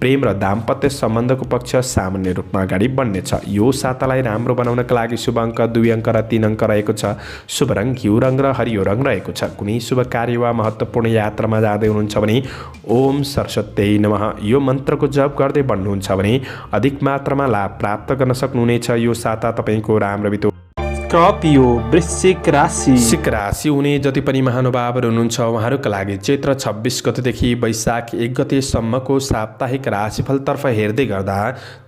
प्रेम र दाम्पत्य सम्बन्धको पक्ष सामान्य रूपमा अगाडि बढ्नेछ। यो सातालाई राम्रो बनाउनका लागि शुभ अङ्क 2 अङ्क र 3 अङ्क रहेको छ। शुभ रङ घिउ रङ र हरियो रङ रहेको छ। कुनै शुभ कार्य वा महत्त्वपूर्ण यात्रामा जाँदै हुनुहुन्छ भने ओम सरस्वत्यै नमः यो मन्त्रको जप गर्दै बढ्नुहुन्छ भने अधिक मात्रामा लाभ प्राप्त गर्न सक्नुहुनेछ। यो साता तपाईँको राम्रो बितो। स्कर्पियो वृश्चिक राशि हुने जति पनि महानुभावहरू हुनुहुन्छ उहाँहरूका लागि चैत्र 26 गतेदेखि वैशाख 1 गतेसम्मको साप्ताहिक राशिफलतर्फ हेर्दै गर्दा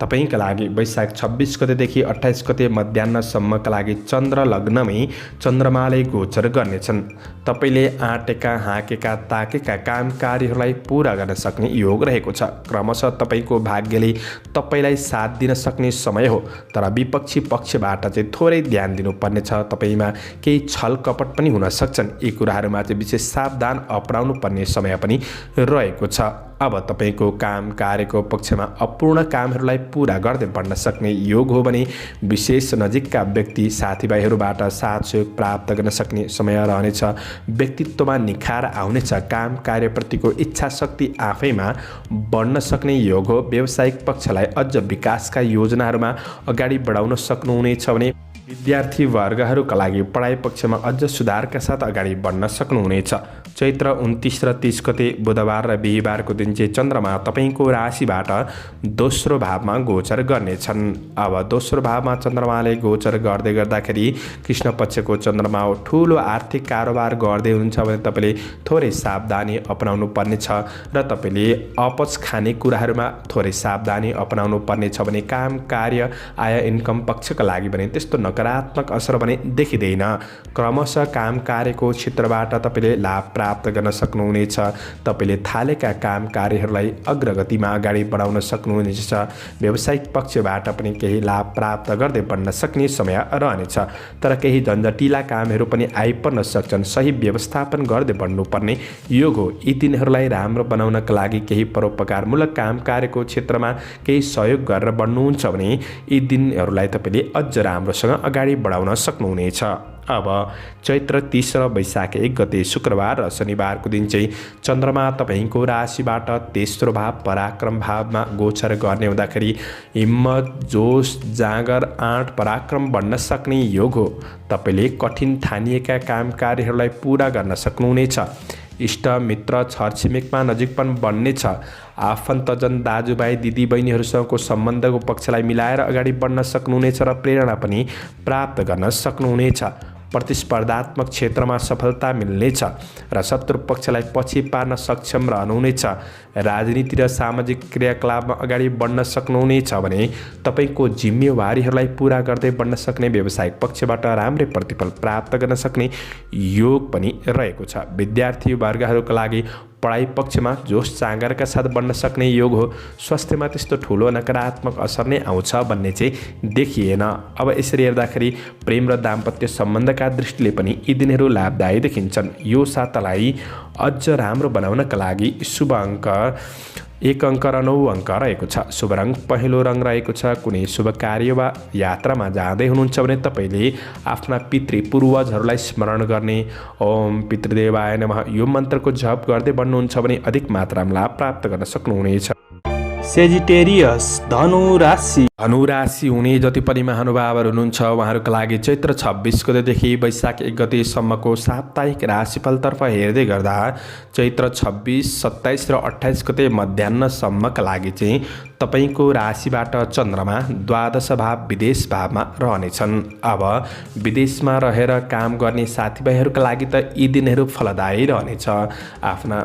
तपाईँका लागि वैशाख 26 गतेदेखि 28 गते मध्याह्नसम्मका लागि चन्द्र लग्नमै चन्द्रमाले गोचर गर्नेछन्। तपाईँले आँटेका हाँकेका ताकेका काम कार्यहरूलाई पुरा गर्न सक्ने योग रहेको छ। क्रमशः तपाईँको भाग्यले तपाईँलाई साथ दिन सक्ने समय हो। तर विपक्षी पक्षबाट चाहिँ थोरै ध्यान दिनु पर्नेछ। तपाईँमा केही छल कपट पनि हुन सक्छन्। यी कुराहरूमा चाहिँ विशेष सावधान अपनाउनु पर्ने समय पनि रहेको छ। अब तपाईँको काम कार्यको पक्षमा अपूर्ण कामहरूलाई पुरा गर्दै बढ्न सक्ने योग हो भने विशेष नजिकका व्यक्ति साथीभाइहरूबाट साथ सहयोग प्राप्त गर्न सक्ने समय रहनेछ। व्यक्तित्वमा निखार आउनेछ। काम कार्यप्रतिको इच्छा शक्ति आफैमा बढ्न सक्ने योग हो। व्यावसायिक पक्षलाई अझ विकासका योजनाहरूमा अगाडि बढाउन सक्नुहुनेछ भने विद्यार्थी वर्गहरूका लागि पढाइ पक्षमा अझ सुधारका साथ अगाडि बढ्न सक्नुहुनेछ। चैत्र 29 र 30 गते बुधबार र बिहिबारको दिन चाहिँ चन्द्रमा तपाईँको राशिबाट दोस्रो भावमा गोचर गर्नेछन्। अब दोस्रो भावमा चन्द्रमाले गोचर गर्दै गर्दाखेरि कृष्ण पक्षको चन्द्रमा हो। ठुलो आर्थिक कारोबार गर्दै हुनुहुन्छ भने तपाईँले थोरै सावधानी अपनाउनु पर्नेछ र तपाईँले अपच खाने कुराहरूमा थोरै सावधानी अपनाउनु पर्नेछ भने काम कार्य आय इन्कम पक्षका लागि भने त्यस्तो नकारात्मक असर भने देखिँदैन। क्रमशः काम कार्यको क्षेत्रबाट तपाईँले लाभ प्राप्त गर्न सक्नुहुनेछ। तपाईँले थालेका काम कार्यहरूलाई अग्रगतिमा अगाडि बढाउन सक्नुहुनेछ। व्यावसायिक पक्षबाट पनि केही लाभ प्राप्त गर्दै बढ्न सक्ने समय रहनेछ। तर केही झन्झटिला कामहरू पनि आइपर्न सक्छन्। सही व्यवस्थापन गर्दै बढ्नुपर्ने योग हो। यी दिनहरूलाई राम्रो बनाउनका लागि केही परोपकारमूलक काम कार्यको क्षेत्रमा केही सहयोग गरेर बढ्नुहुन्छ भने यी दिनहरूलाई तपाईँले अझ राम्रोसँग अगाडि बढाउन सक्नुहुनेछ। अब चैत्र 30 र वैशाख 1 गते शुक्रबार र शनिबारको दिन चाहिँ चन्द्रमा तपाईँको राशिबाट तेस्रो भाव पराक्रम भावमा गोचर गर्ने हुँदाखेरि हिम्मत जोस जाँगर आँट पराक्रम बढ्न सक्ने योग हो। तपाईँले कठिन ठानिएका काम कार्यहरूलाई पुरा गर्न सक्नुहुनेछ। इष्ट मित्र छरछिमेकमा नजिकपन बढ्नेछ। आफन्तजन दाजुभाइ दिदीबहिनीहरूसँगको सम्बन्धको पक्षलाई मिलाएर अगाडि बढ्न सक्नुहुनेछ र प्रेरणा पनि प्राप्त गर्न सक्नुहुनेछ। प्रतिस्पर्धात्मक क्षेत्रमा सफलता मिल्नेछ र शत्रु पक्षलाई पछि पार्न सक्षम रहनुहुनेछ। राजनीति र सामाजिक क्रियाकलापमा अगाडि बढ्न सक्नुहुनेछ भने तपाईँको जिम्मेवारीहरूलाई पुरा गर्दै बढ्न सक्ने व्यावसायिक पक्षबाट राम्रै प्रतिफल प्राप्त गर्न सक्ने योग पनि रहेको छ। विद्यार्थी वर्गहरूका लागि पढाइ पक्षमा जोस जाँगरका साथ बढ्न सक्ने योग हो। स्वास्थ्यमा त्यस्तो ठुलो नकारात्मक असर नै आउँछ भन्ने चाहिँ देखिएन। अब यसरी हेर्दाखेरि प्रेम र दाम्पत्य सम्बन्धका दृष्टिले पनि यी दिनहरू लाभदायी देखिन्छन्। यो सातालाई अझ राम्रो बनाउनका लागि शुभ अङ्क 1 अङ्क र 9 अङ्क रहेको छ। शुभ रङ पहेँलो रङ रहेको छ। कुनै शुभ कार्य वा यात्रामा जाँदै हुनुहुन्छ भने तपाईँले आफ्ना पितृपूर्वजहरूलाई स्मरण गर्ने ओम पितृदेवाय नमः यो मन्त्रको जप गर्दै बढ्नुहुन्छ भने अधिक मात्रामा लाभ प्राप्त गर्न सक्नुहुनेछ। सेजिटेरियस धनु राशि धनुराशि हुने जति पनि महानुभावहरू हुनुहुन्छ उहाँहरूका लागि चैत्र 26 गतेदेखि वैशाख 1 गतेसम्मको साप्ताहिक राशिफलतर्फ हेर्दै गर्दा चैत्र 26, 27 र 28 गते मध्याह्नसम्मका लागि चाहिँ तपाईको राशिबाट चन्द्रमा द्वादश भाव विदेश भावमा रहनेछन्। अब विदेशमा रहेर काम गर्ने साथीभाइहरूका लागि त यी दिनहरू फलदायी रहनेछ। आफ्ना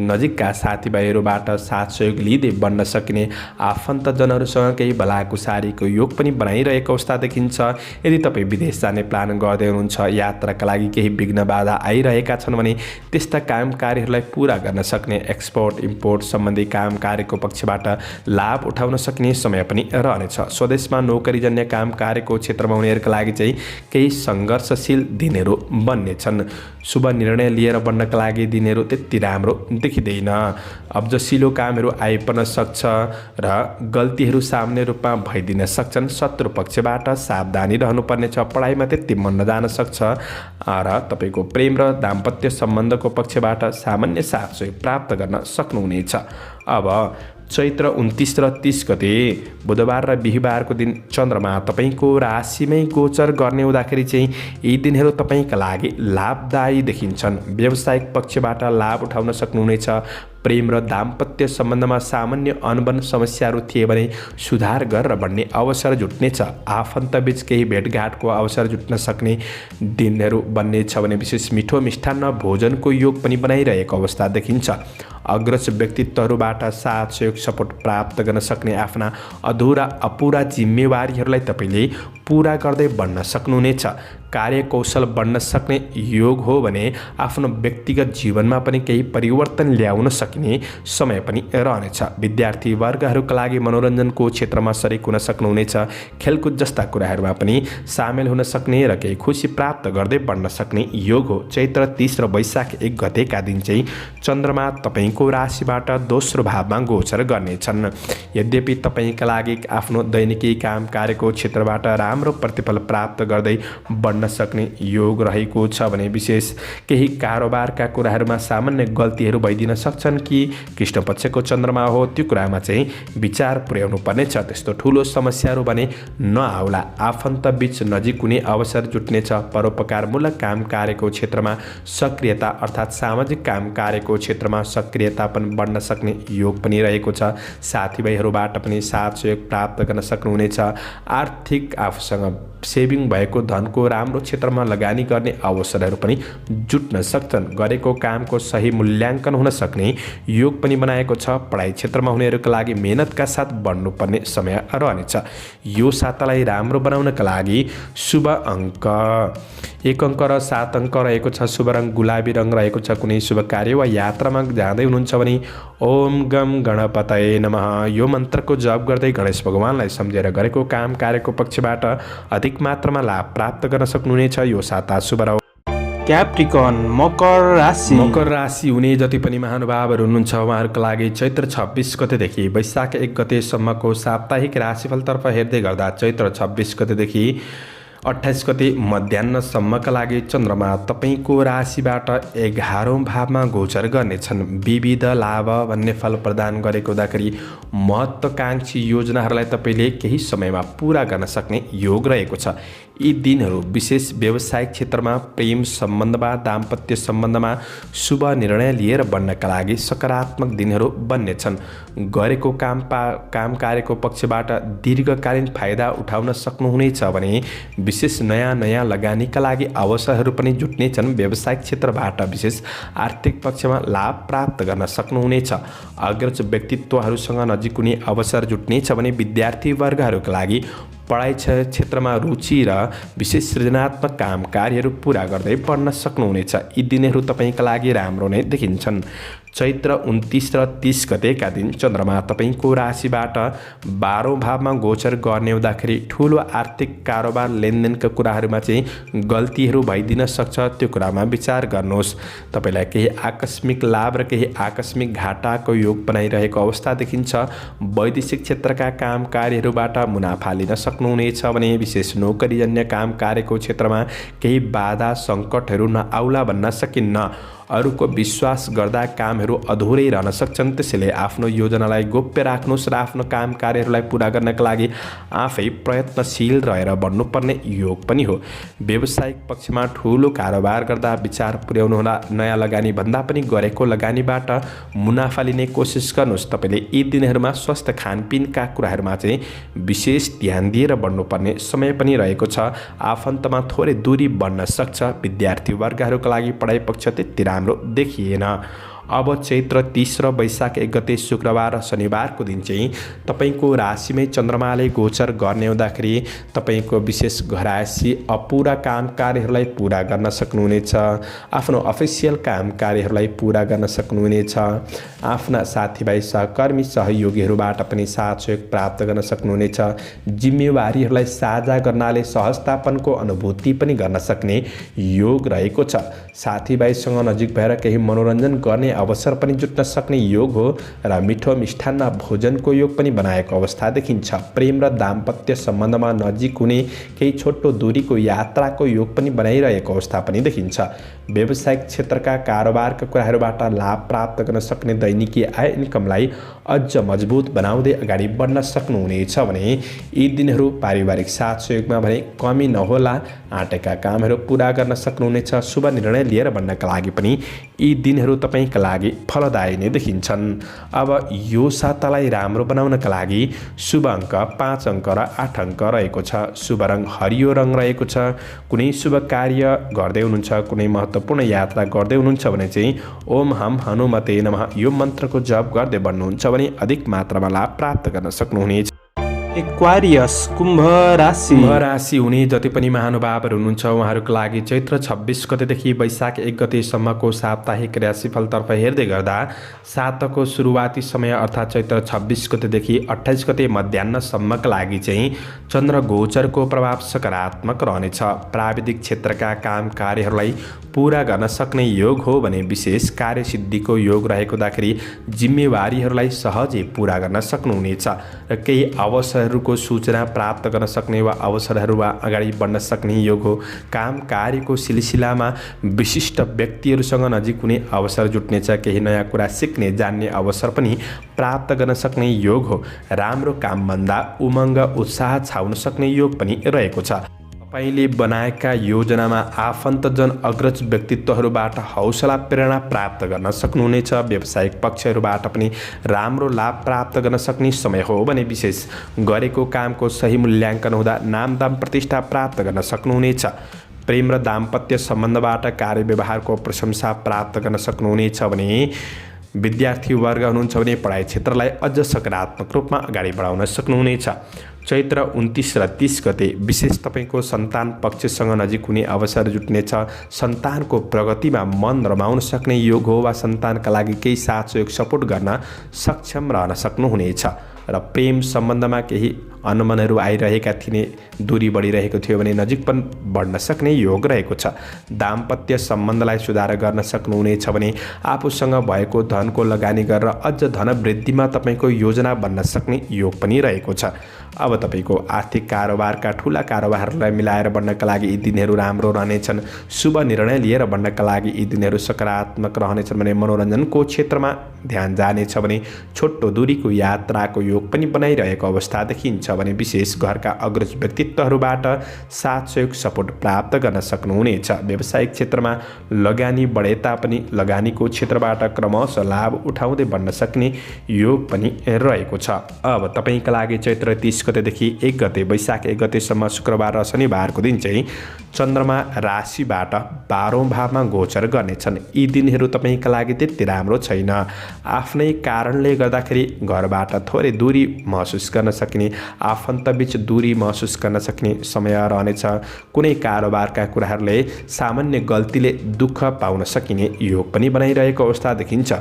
नजिकका साथीभाइहरूबाट साथ सहयोग लिँदै बन्न सकिने आफन्तजनहरूसँग केही भलाकुसारीको योग पनि बनाइरहेको अवस्था देखिन्छ। यदि तपाईँ विदेश जाने प्लान गर्दै हुनुहुन्छ, यात्राका लागि केही विघ्न बाधा आइरहेका छन् भने त्यस्ता काम कार्यहरूलाई पुरा गर्न सक्ने, एक्सपोर्ट इम्पोर्ट सम्बन्धी काम कार्यको पक्षबाट लाभ उठाउन सकिने समय पनि रहनेछ। स्वदेशमा नोकरीजन्य काम कार्यको क्षेत्रमा उनीहरूका लागि चाहिँ केही सङ्घर्षशील दिनहरू बन्नेछन्। शुभ निर्णय लिएर बन्नका लागि दिनहरू त्यति राम्रो देखिँदैन। अब जसिलो कामहरू आइपर्न सक्छ र गल्तीहरू सामान्य रूपमा भइदिन सक्छन्। शत्रु पक्षबाट सावधानी रहनुपर्नेछ। पढाइमा त्यति मन नजान सक्छ र तपाईँको प्रेम र दाम्पत्य सम्बन्धको पक्षबाट सामान्य साथ सहयोग प्राप्त गर्न सक्नुहुनेछ। अब चैत्र 29 र 30 गते बुधबार र बिहिबारको दिन चन्द्रमा तपाईँको राशिमै गोचर गर्ने हुँदाखेरि चाहिँ यी दिनहरू तपाईँका लागि लाभदायी देखिन्छन्। व्यावसायिक पक्षबाट लाभ उठाउन सक्नुहुनेछ। प्रेम र दाम्पत्य सम्बन्धमा सामान्य अनबन समस्याहरू थिए भने सुधार गरेर बढ्ने अवसर जुट्नेछ। आफन्तबीच केही भेटघाटको अवसर जुट्न सक्ने दिनहरू बन्नेछ भने विशेष मिठो मिष्ठान्न भोजनको योग पनि बनाइरहेको अवस्था देखिन्छ। अग्रज व्यक्तित्वहरूबाट साथ सहयोग सपोर्ट प्राप्त गर्न सक्ने आफ्ना अधुरा अपुरा जिम्मेवारीहरूलाई तपाईँले पुरा गर्दै बढ्न सक्नुहुनेछ। कार्यकौशल बढ्न सक्ने योग हो भने आफ्नो व्यक्तिगत जीवनमा पनि केही परिवर्तन ल्याउन सकिने समय पनि रहनेछ। विद्यार्थी वर्गहरूका लागि मनोरञ्जनको क्षेत्रमा सरिक हुन सक्नुहुनेछ। खेलकुद जस्ता कुराहरूमा पनि सामेल हुन सक्ने र केही खुसी प्राप्त गर्दै बढ्न सक्ने योग हो। चैत्र 30 र वैशाख 1 गतेका दिन चाहिँ चन्द्रमा तपाईँको राशिबाट दोस्रो भावमा गोचर गर्नेछन्। यद्यपि तपाईँका लागि आफ्नो दैनिकी काम कार्यको क्षेत्रबाट राम्रो प्रतिफल प्राप्त गर्दै बढ्न सक्ने योग रहेको छ भने विशेष केही कारोबारका कुराहरूमा सामान्य गल्तीहरू भइदिन सक्छन् कि कृष्ण पक्षको चन्द्रमा हो त्यो कुरामा चाहिँ विचार पुर्याउनु पर्नेछ। त्यस्तो ठुलो समस्याहरू भने नआउला। आफन्त बीच नजिक हुने अवसर जुट्नेछ। परोपकारमूलक काम कार्यको क्षेत्रमा सक्रियता अर्थात् सामाजिक काम कार्यको क्षेत्रमा सक्रियता पनि बढ्न सक्ने योग पनि रहेको छ। साथीभाइहरूबाट पनि साथ सहयोग प्राप्त गर्न सक्नुहुनेछ। आर्थिक आफूसँग सेभिङ भएको धनको राम्रो क्षेत्रमा लगानी गर्ने अवसरहरू पनि जुट्न सक्छन्। गरेको कामको सही मूल्याङ्कन हुन सक्ने योग पनि बनाएको छ। पढाइ क्षेत्रमा हुनेहरूका लागि मेहनतका साथ बढ्नुपर्ने समय रहनेछ। यो सातालाई राम्रो बनाउनका लागि शुभ अङ्क 1 अङ्क र 7 अङ्क रहेको छ। शुभ रङ गुलाबी रङ रहेको छ। कुनै शुभ कार्य वा यात्रामा जाँदै हुनुहुन्छ भने ओम गम गणपतये नमः यो मन्त्रको जप गर्दै गणेश भगवानलाई सम्झेर गरेको काम कार्यको पक्षबाट अधिक मात्रामा लाभ प्राप्त गर्न सक्नुहुनेछ। यो साता शुभ रह्यो। क्याप्रिकन मकर राशि हुने जति पनि महानुभावहरू हुनुहुन्छ उहाँहरूका लागि चैत्र 26 गतेदेखि वैशाख 1 गतेसम्मको साप्ताहिक राशिफलतर्फ हेर्दै गर्दा चैत्र 26 गतेदेखि 28 गते मध्याह्नसम्मका लागि चन्द्रमा तपाईँको राशिबाट 11औँ भावमा गोचर गर्नेछन्। विविध लाभ भन्ने फल प्रदान गरेको हुँदाखेरि महत्त्वाकांक्षी योजनाहरूलाई तपाईँले केही समयमा पुरा गर्न सक्ने योग रहेको छ। यी दिनहरू विशेष व्यावसायिक क्षेत्रमा प्रेम सम्बन्धमा दाम्पत्य सम्बन्धमा शुभ निर्णय लिएर बढ्नका लागि सकारात्मक दिनहरू बन्नेछन्। गरेको काम कार्यको पक्षबाट दीर्घकालीन फाइदा उठाउन सक्नुहुनेछ भने विशेष नयाँ लगानीका लागि अवसरहरू पनि जुट्नेछन्। व्यावसायिक क्षेत्रबाट विशेष आर्थिक पक्षमा लाभ प्राप्त गर्न सक्नुहुनेछ। अग्रज व्यक्तित्वहरूसँग नजिक हुने अवसर जुट्नेछ भने विद्यार्थी वर्गहरूका लागि पढाइ क्षेत्रमा रुचि र विशेष सृजनात्मक काम कार्यहरू पुरा गर्दै बढ्न सक्नुहुनेछ। यी दिनहरू तपाईँका लागि राम्रो नै देखिन्छन्। चैत्र 29 र 30 गतेका दिन चन्द्रमा तपाईँको राशिबाट 12औँ भावमा गोचर गर्ने हुँदाखेरि ठुलो आर्थिक कारोबार लेनदेनका कुराहरूमा चाहिँ गल्तीहरू भइदिन सक्छ। त्यो कुरामा विचार गर्नुहोस्। तपाईँलाई केही आकस्मिक लाभ र केही आकस्मिक घाटाको योग बनाइरहेको अवस्था देखिन्छ। वैदेशिक क्षेत्रका काम कार्यहरूबाट मुनाफा लिन सक्नुहुनेछ भने विशेष नोकरीजन्य काम कार्यको क्षेत्रमा केही बाधा सङ्कटहरू नआउला भन्न सकिन्न। अरूको विश्वास गर्दा कामहरू अधुरै रहन सक्छन्। त्यसैले आफ्नो योजनालाई गोप्य राख्नुहोस् र आफ्नो काम कार्यहरूलाई पुरा गर्नका लागि आफै प्रयत्नशील रहेर बढ्नुपर्ने योग पनि हो। व्यावसायिक पक्षमा ठुलो कारोबार गर्दा विचार पुर्याउनुहोला। नयाँ लगानी भन्दा पनि गरेको लगानीबाट मुनाफा लिने कोसिस गर्नुहोस्। तपाईँले यी दिनहरूमा स्वस्थ खानपिनका कुराहरूमा चाहिँ विशेष ध्यान दिएर बढ्नुपर्ने समय पनि रहेको छ। आफन्तमा थोरै दूरी बढ्न सक्छ। विद्यार्थी वर्गहरूका लागि पढाइ पक्ष त्यति राम्रो देखिएन। अब चैत्र 30 र वैशाख 1 गते शुक्रबार र शनिबारको दिन चाहिँ तपाईँको राशिमै चन्द्रमाले गोचर गर्ने हुँदाखेरि तपाईँको विशेष घरायसी अपुरा काम कार्यहरूलाई पुरा गर्न सक्नुहुनेछ। आफ्नो अफिसियल काम कार्यहरूलाई पुरा गर्न सक्नुहुनेछ। आफ्ना साथीभाइ सहकर्मी सहयोगीहरूबाट पनि साथ सहयोग प्राप्त गर्न सक्नुहुनेछ। जिम्मेवारीहरूलाई साझा गर्नाले सहजतापनको अनुभूति पनि गर्न सक्ने योग रहेको छ। साथीभाइसँग नजिक भएर केही मनोरञ्जन गर्ने अवसर पनि जुट्न सक्ने योग हो र मिठो मिष्ठान्न भोजनको योग पनि बनाएको अवस्था देखिन्छ। प्रेम र दाम्पत्य सम्बन्धमा नजिक हुने केही छोटो दूरीको यात्राको योग पनि बनाइरहेको अवस्था पनि देखिन्छ। व्यावसायिक क्षेत्रका कारोबारका कुराहरूबाट लाभ प्राप्त गर्न सक्ने दैनिकी आय इन्कमलाई अझ मजबुत बनाउँदै अगाडि बढ्न सक्नुहुनेछ भने यी दिनहरू पारिवारिक साथ सहयोगमा भने कमी नहोला। आँटेका कामहरू पुरा गर्न सक्नुहुनेछ। शुभ निर्णय लिएर बढ्नका लागि पनि यी दिनहरू तपाईँका लागि फलदायी नै देखिन्छन्। अब यो सातालाई राम्रो बनाउनका लागि शुभ अङ्क 5 अङ्क र 8 अङ्क रहेको छ। शुभ रङ हरियो रङ रहेको छ। कुनै शुभ कार्य गर्दै हुनुहुन्छ, कुनै महत्त्वपूर्ण यात्रा गर्दै हुनुहुन्छ भने चाहिँ ओम हम हनुमते नमः यो मन्त्रको जप गर्दै बढ्नुहुन्छ भने अधिक मात्रामा लाभ प्राप्त गर्न सक्नुहुनेछ। एक्वारियस कुम्भ राशि हुने जति पनि महानुभावहरू हुनुहुन्छ उहाँहरूको लागि चैत्र 26 गतेदेखि वैशाख 1 गतेसम्मको साप्ताहिक राशिफलतर्फ हेर्दै गर्दा साताको सुरुवाती समय अर्थात् चैत्र 26 गतेदेखि 28 गते मध्याह्नसम्मका लागि चाहिँ चन्द्र गोचरको प्रभाव सकारात्मक रहनेछ। प्राविधिक क्षेत्रका काम कार्यहरूलाई पुरा गर्न सक्ने योग हो भने विशेष कार्यसिद्धिको योग रहेको हुँदाखेरि जिम्मेवारीहरूलाई सहजै पुरा गर्न सक्नुहुनेछ र केही अवसरहरूको सूचना प्राप्त गर्न सक्ने वा अवसरहरूमा अगाडि बढ्न सक्ने योग हो। काम कार्यको सिलसिलामा विशिष्ट व्यक्तिहरूसँग नजिक हुने अवसर जुट्नेछ। केही नयाँ कुरा सिक्ने जान्ने अवसर पनि प्राप्त गर्न सक्ने योग हो। राम्रो कामभन्दा उमङ्ग उत्साह छाउन सक्ने योग पनि रहेको छ। तपाईँले बनाएका योजनामा आफन्तजन अग्रज व्यक्तित्वहरूबाट हौसला प्रेरणा प्राप्त गर्न सक्नुहुनेछ। व्यावसायिक पक्षहरूबाट पनि राम्रो लाभ प्राप्त गर्न सक्ने समय हो भने विशेष गरेको कामको सही मूल्याङ्कन हुँदा नामदाम प्रतिष्ठा प्राप्त गर्न सक्नुहुनेछ। प्रेम र दाम्पत्य सम्बन्धबाट कार्यव्यवहारको प्रशंसा प्राप्त गर्न सक्नुहुनेछ भने विद्यार्थी वर्ग हुनुहुन्छ भने पढाइ क्षेत्रलाई अझ सकारात्मक रूपमा अगाडि बढाउन सक्नुहुनेछ। चैत्र 29 र 30 गते विशेष तपाईँको सन्तान पक्षसँग नजिक हुने अवसर जुट्नेछ। सन्तानको प्रगतिमा मन रमाउन सक्ने योग हो वा सन्तानका लागि केही साथ सहयोग सपोर्ट गर्न सक्षम रहन सक्नुहुनेछ र प्रेम सम्बन्धमा केही अनुमानहरू आइरहेका थिए, दूरी बढिरहेको थियो भने नजिक पनि बढ्न सक्ने योग रहेको छ। दाम्पत्य सम्बन्धलाई सुधार गर्न सक्नुहुनेछ भने आफूसँग भएको धनको लगानी गरेर अझ धन वृद्धिमा तपाईँको योजना बन्न सक्ने योग पनि रहेको छ। अब तपाईँको आर्थिक कारोबारका ठुला कारोबारहरूलाई मिलाएर बढ्नका लागि यी दिनहरू राम्रो रहनेछन्। शुभ निर्णय लिएर बढ्नका लागि यी दिनहरू सकारात्मक रहनेछन् भने मनोरञ्जनको क्षेत्रमा ध्यान जानेछ भने छोटो दूरीको यात्राको योग पनि बनाइरहेको अवस्था देखिन्छ भने विशेष घरका अग्रज व्यक्तित्वहरूबाट साथ सहयोग सपोर्ट प्राप्त गर्न सक्नुहुनेछ। व्यावसायिक क्षेत्रमा लगानी बढे तापनि लगानीको क्षेत्रबाट क्रमशः लाभ उठाउँदै बढ्न सक्ने योग पनि रहेको छ। अब तपाईँका लागि चैत्र 30 गतेदेखि 1 गते वैशाख 1 गतेसम्म शुक्रबार र शनिबारको दिन चाहिँ चन्द्रमा राशिबाट 12औं भावमा गोचर गर्नेछन्। यी दिनहरू तपाईँका लागि त्यति राम्रो छैन। आफ्नै कारणले गर्दाखेरि घरबाट थोरै दूरी महसुस गर्न सक्ने, आफन्तबीच दूरी महसुस गर्न सक्ने समय रहनेछ। कुनै कारोबारका कुराहरूले सामान्य गल्तीले दुःख पाउन सकिने योग पनि बनाइरहेको अवस्था देखिन्छ।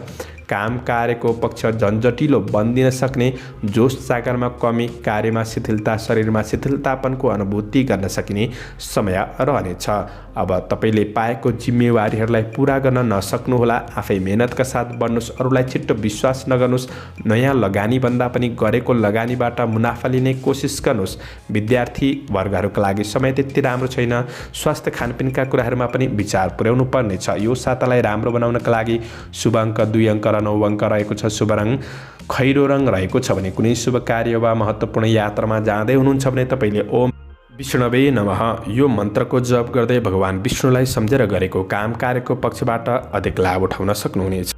काम कार्यको पक्ष झन्झटिलो बन्दिन सक्ने, जोस जागरमा कमी, कार्यमा शिथिलता, शरीरमा शिथिलतापनको अनुभूति गर्न सकिने समय रहनेछ। अब तपाईँले पाएको जिम्मेवारीहरूलाई पुरा गर्न नसक्नुहोला। आफै मेहनतका साथ बढ्नुहोस्, अरूलाई छिट्टो विश्वास नगर्नुहोस्। नयाँ लगानी भन्दा पनि गरेको लगानीबाट मुनाफा लिने कोसिस गर्नुहोस्। विद्यार्थी वर्गहरूका लागि समय त्यति राम्रो छैन। स्वास्थ्य खानपिनका कुराहरूमा पनि विचार पुर्याउनु पर्नेछ। यो सातालाई राम्रो बनाउनका लागि शुभ अङ्क 2 अङ्क र 9 अङ्क रहेको छ। शुभ रङ खैरो रङ रहेको छ भने कुनै शुभ कार्य वा महत्त्वपूर्ण यात्रामा जाँदै हुनुहुन्छ भने तपाईँले ओम विष्णवे नमः यो मन्त्रको जप गर्दै भगवान विष्णुलाई सम्झेर गरेको काम कार्यको पक्षबाट अधिक लाभ उठाउन सक्नुहुनेछ।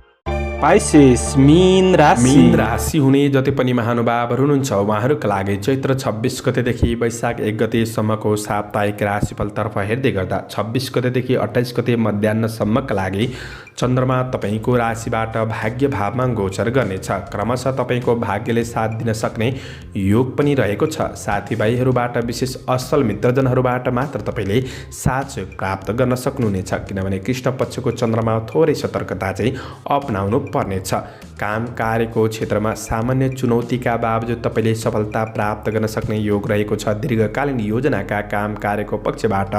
पाइसेस मीन राशि हुने जति पनि महानुभावहरू हुनुहुन्छ उहाँहरूका लागि चैत्र 26 गतेदेखि वैशाख 1 गतेसम्मको साप्ताहिक राशिफलतर्फ हेर्दै गर्दा 26 गतेदेखि 28 गते मध्याह्नसम्मका लागि चन्द्रमा तपाईँको राशिबाट भाग्य भावमा गोचर गर्नेछ। क्रमशः तपाईँको भाग्यले साथ दिन सक्ने योग पनि रहेको छ। साथीभाइहरूबाट विशेष असल मित्रजनहरूबाट मात्र तपाईँले साथ सहयोग प्राप्त गर्न सक्नुहुनेछ, किनभने कृष्ण पक्षको चन्द्रमा थोरै सतर्कता चाहिँ अपनाउनु पर्नेछ। काम कार्यको क्षेत्रमा सामान्य चुनौतीका बावजुद तपाईँले सफलता प्राप्त गर्न सक्ने योग रहेको छ। दीर्घकालीन योजनाका काम कार्यको पक्षबाट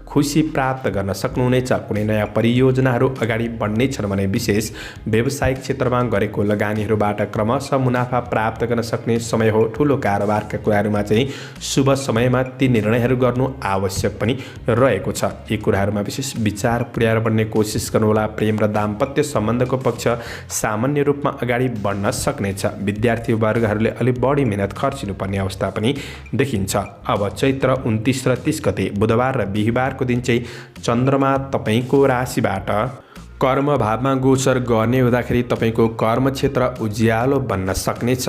खुसी प्राप्त गर्न सक्नुहुनेछ। कुनै नयाँ परियोजनाहरू अगाडि बढ्नेछन् भने विशेष व्यावसायिक क्षेत्रमा गरेको लगानीहरूबाट क्रमशः मुनाफा प्राप्त गर्न सक्ने समय हो। ठुलो कारोबारका कुराहरूमा चाहिँ शुभ समयमा ती निर्णयहरू गर्नु आवश्यक पनि रहेको छ। यी कुराहरूमा विशेष विचार पुर्याएर बढ्ने कोसिस गर्नुहोला। प्रेम र दाम्पत्य सम्बन्धको पक्ष सामान्य रूपमा अगाडि बढ्न सक्नेछ। विद्यार्थी वर्गहरूले अलिक बढी मेहनत खर्चिनुपर्ने अवस्था पनि देखिन्छ। अब चैत्र 29 र 30 गते बुधबार र बिहिबार दिन चाहिँ चन्द्रमा तपाईँको राशिबाट कर्म भावमा गोचर गर्ने हुँदाखेरि तपाईँको कर्म क्षेत्र उज्यालो बन्न सक्नेछ।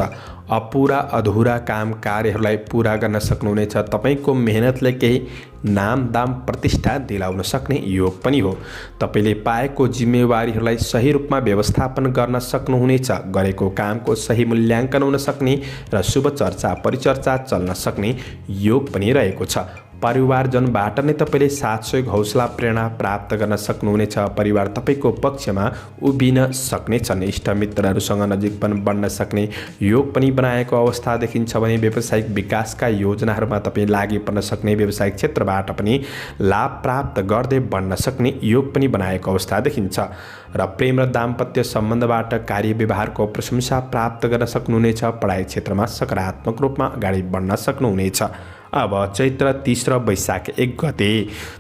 अपुरा अधुरा काम कार्यहरूलाई पुरा गर्न सक्नुहुनेछ। तपाईँको मेहनतले केही नाम दाम प्रतिष्ठा दिलाउन सक्ने योग पनि हो। तपाईँले पाएको जिम्मेवारीहरूलाई सही रूपमा व्यवस्थापन गर्न सक्नुहुनेछ। गरेको कामको सही मूल्याङ्कन हुन सक्ने र शुभ चर्चा परिचर्चा चल्न सक्ने योग पनि रहेको छ। परिवारजनबाट नै तपाईँले साथ सहयोग हौसला प्रेरणा प्राप्त गर्न सक्नुहुनेछ। परिवार तपाईँको पक्षमा उभिन सक्नेछन्। इष्टमित्रहरूसँग नजिकपन बढ्न सक्ने योग पनि बनाएको अवस्था देखिन्छ भने व्यावसायिक विकासका योजनाहरूमा तपाईँ लागि पर्न सक्ने, व्यावसायिक क्षेत्रबाट पनि लाभ प्राप्त गर्दै बढ्न सक्ने योग पनि बनाएको अवस्था देखिन्छ। र प्रेम र दाम्पत्य सम्बन्धबाट कार्य व्यवहारको प्रशंसा प्राप्त गर्न सक्नुहुनेछ। पढाइ क्षेत्रमा सकारात्मक रूपमा अगाडि बढ्न सक्नुहुनेछ। अब चैत्र 30 र वैशाख 1 गते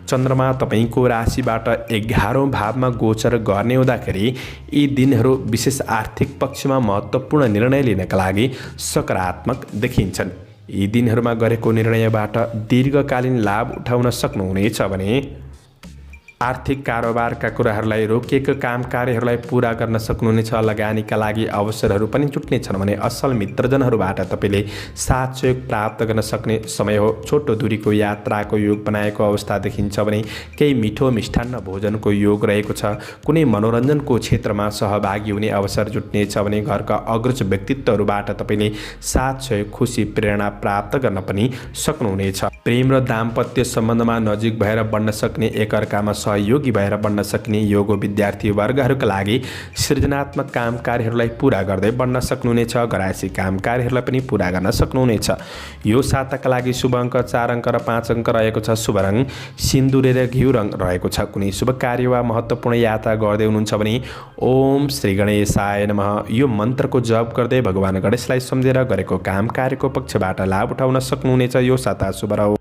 चन्द्रमा तपाईँको राशिबाट 11औं भावमा गोचर गर्ने हुँदाखेरि यी दिनहरू विशेष आर्थिक पक्षमा महत्त्वपूर्ण निर्णय लिनका लागि सकारात्मक देखिन्छन्। यी दिनहरूमा गरेको निर्णयबाट दीर्घकालीन लाभ उठाउन सक्नुहुनेछ भने आर्थिक कारोबारका कुराहरूलाई रोकिएको काम कार्यहरूलाई पुरा गर्न सक्नुहुनेछ। लगानीका लागि अवसरहरू पनि जुट्नेछन् भने असल मित्रजनहरूबाट तपाईँले साथ सहयोग प्राप्त गर्न सक्ने समय हो। छोटो दूरीको यात्राको योग बनाएको अवस्था देखिन्छ भने केही मिठो मिष्ठान्न भोजनको योग रहेको छ। कुनै मनोरञ्जनको क्षेत्रमा सहभागी हुने अवसर जुट्नेछ भने घरका अग्रज व्यक्तित्वहरूबाट तपाईँले साथ सहयोग खुसी प्रेरणा प्राप्त गर्न पनि सक्नुहुनेछ। प्रेम र दाम्पत्य सम्बन्धमा नजिक भएर बढ्न सक्ने, एकअर्कामा सहयोगी भएर बढ्न सक्ने योग विद्यार्थी वर्गहरूका लागि सृजनात्मक काम कार्यहरूलाई पुरा गर्दै बढ्न सक्नुहुनेछ। घरायसी काम कार्यहरूलाई पनि पुरा गर्न सक्नुहुनेछ। यो साताका लागि शुभ अङ्क 4 अङ्क र 5 अङ्क रहेको छ। शुभ रङ सिन्दुरे र घिउ रङ रहेको छ। कुनै शुभ कार्य वा महत्त्वपूर्ण यात्रा गर्दै हुनुहुन्छ भने ओम श्री गणेशाय नमः यो मन्त्रको जप गर्दै भगवान गणेशलाई सम्झेर गरेको काम कार्यको पक्षबाट लाभ उठाउन सक्नुहुनेछ। यो साता शुभ रहोस्।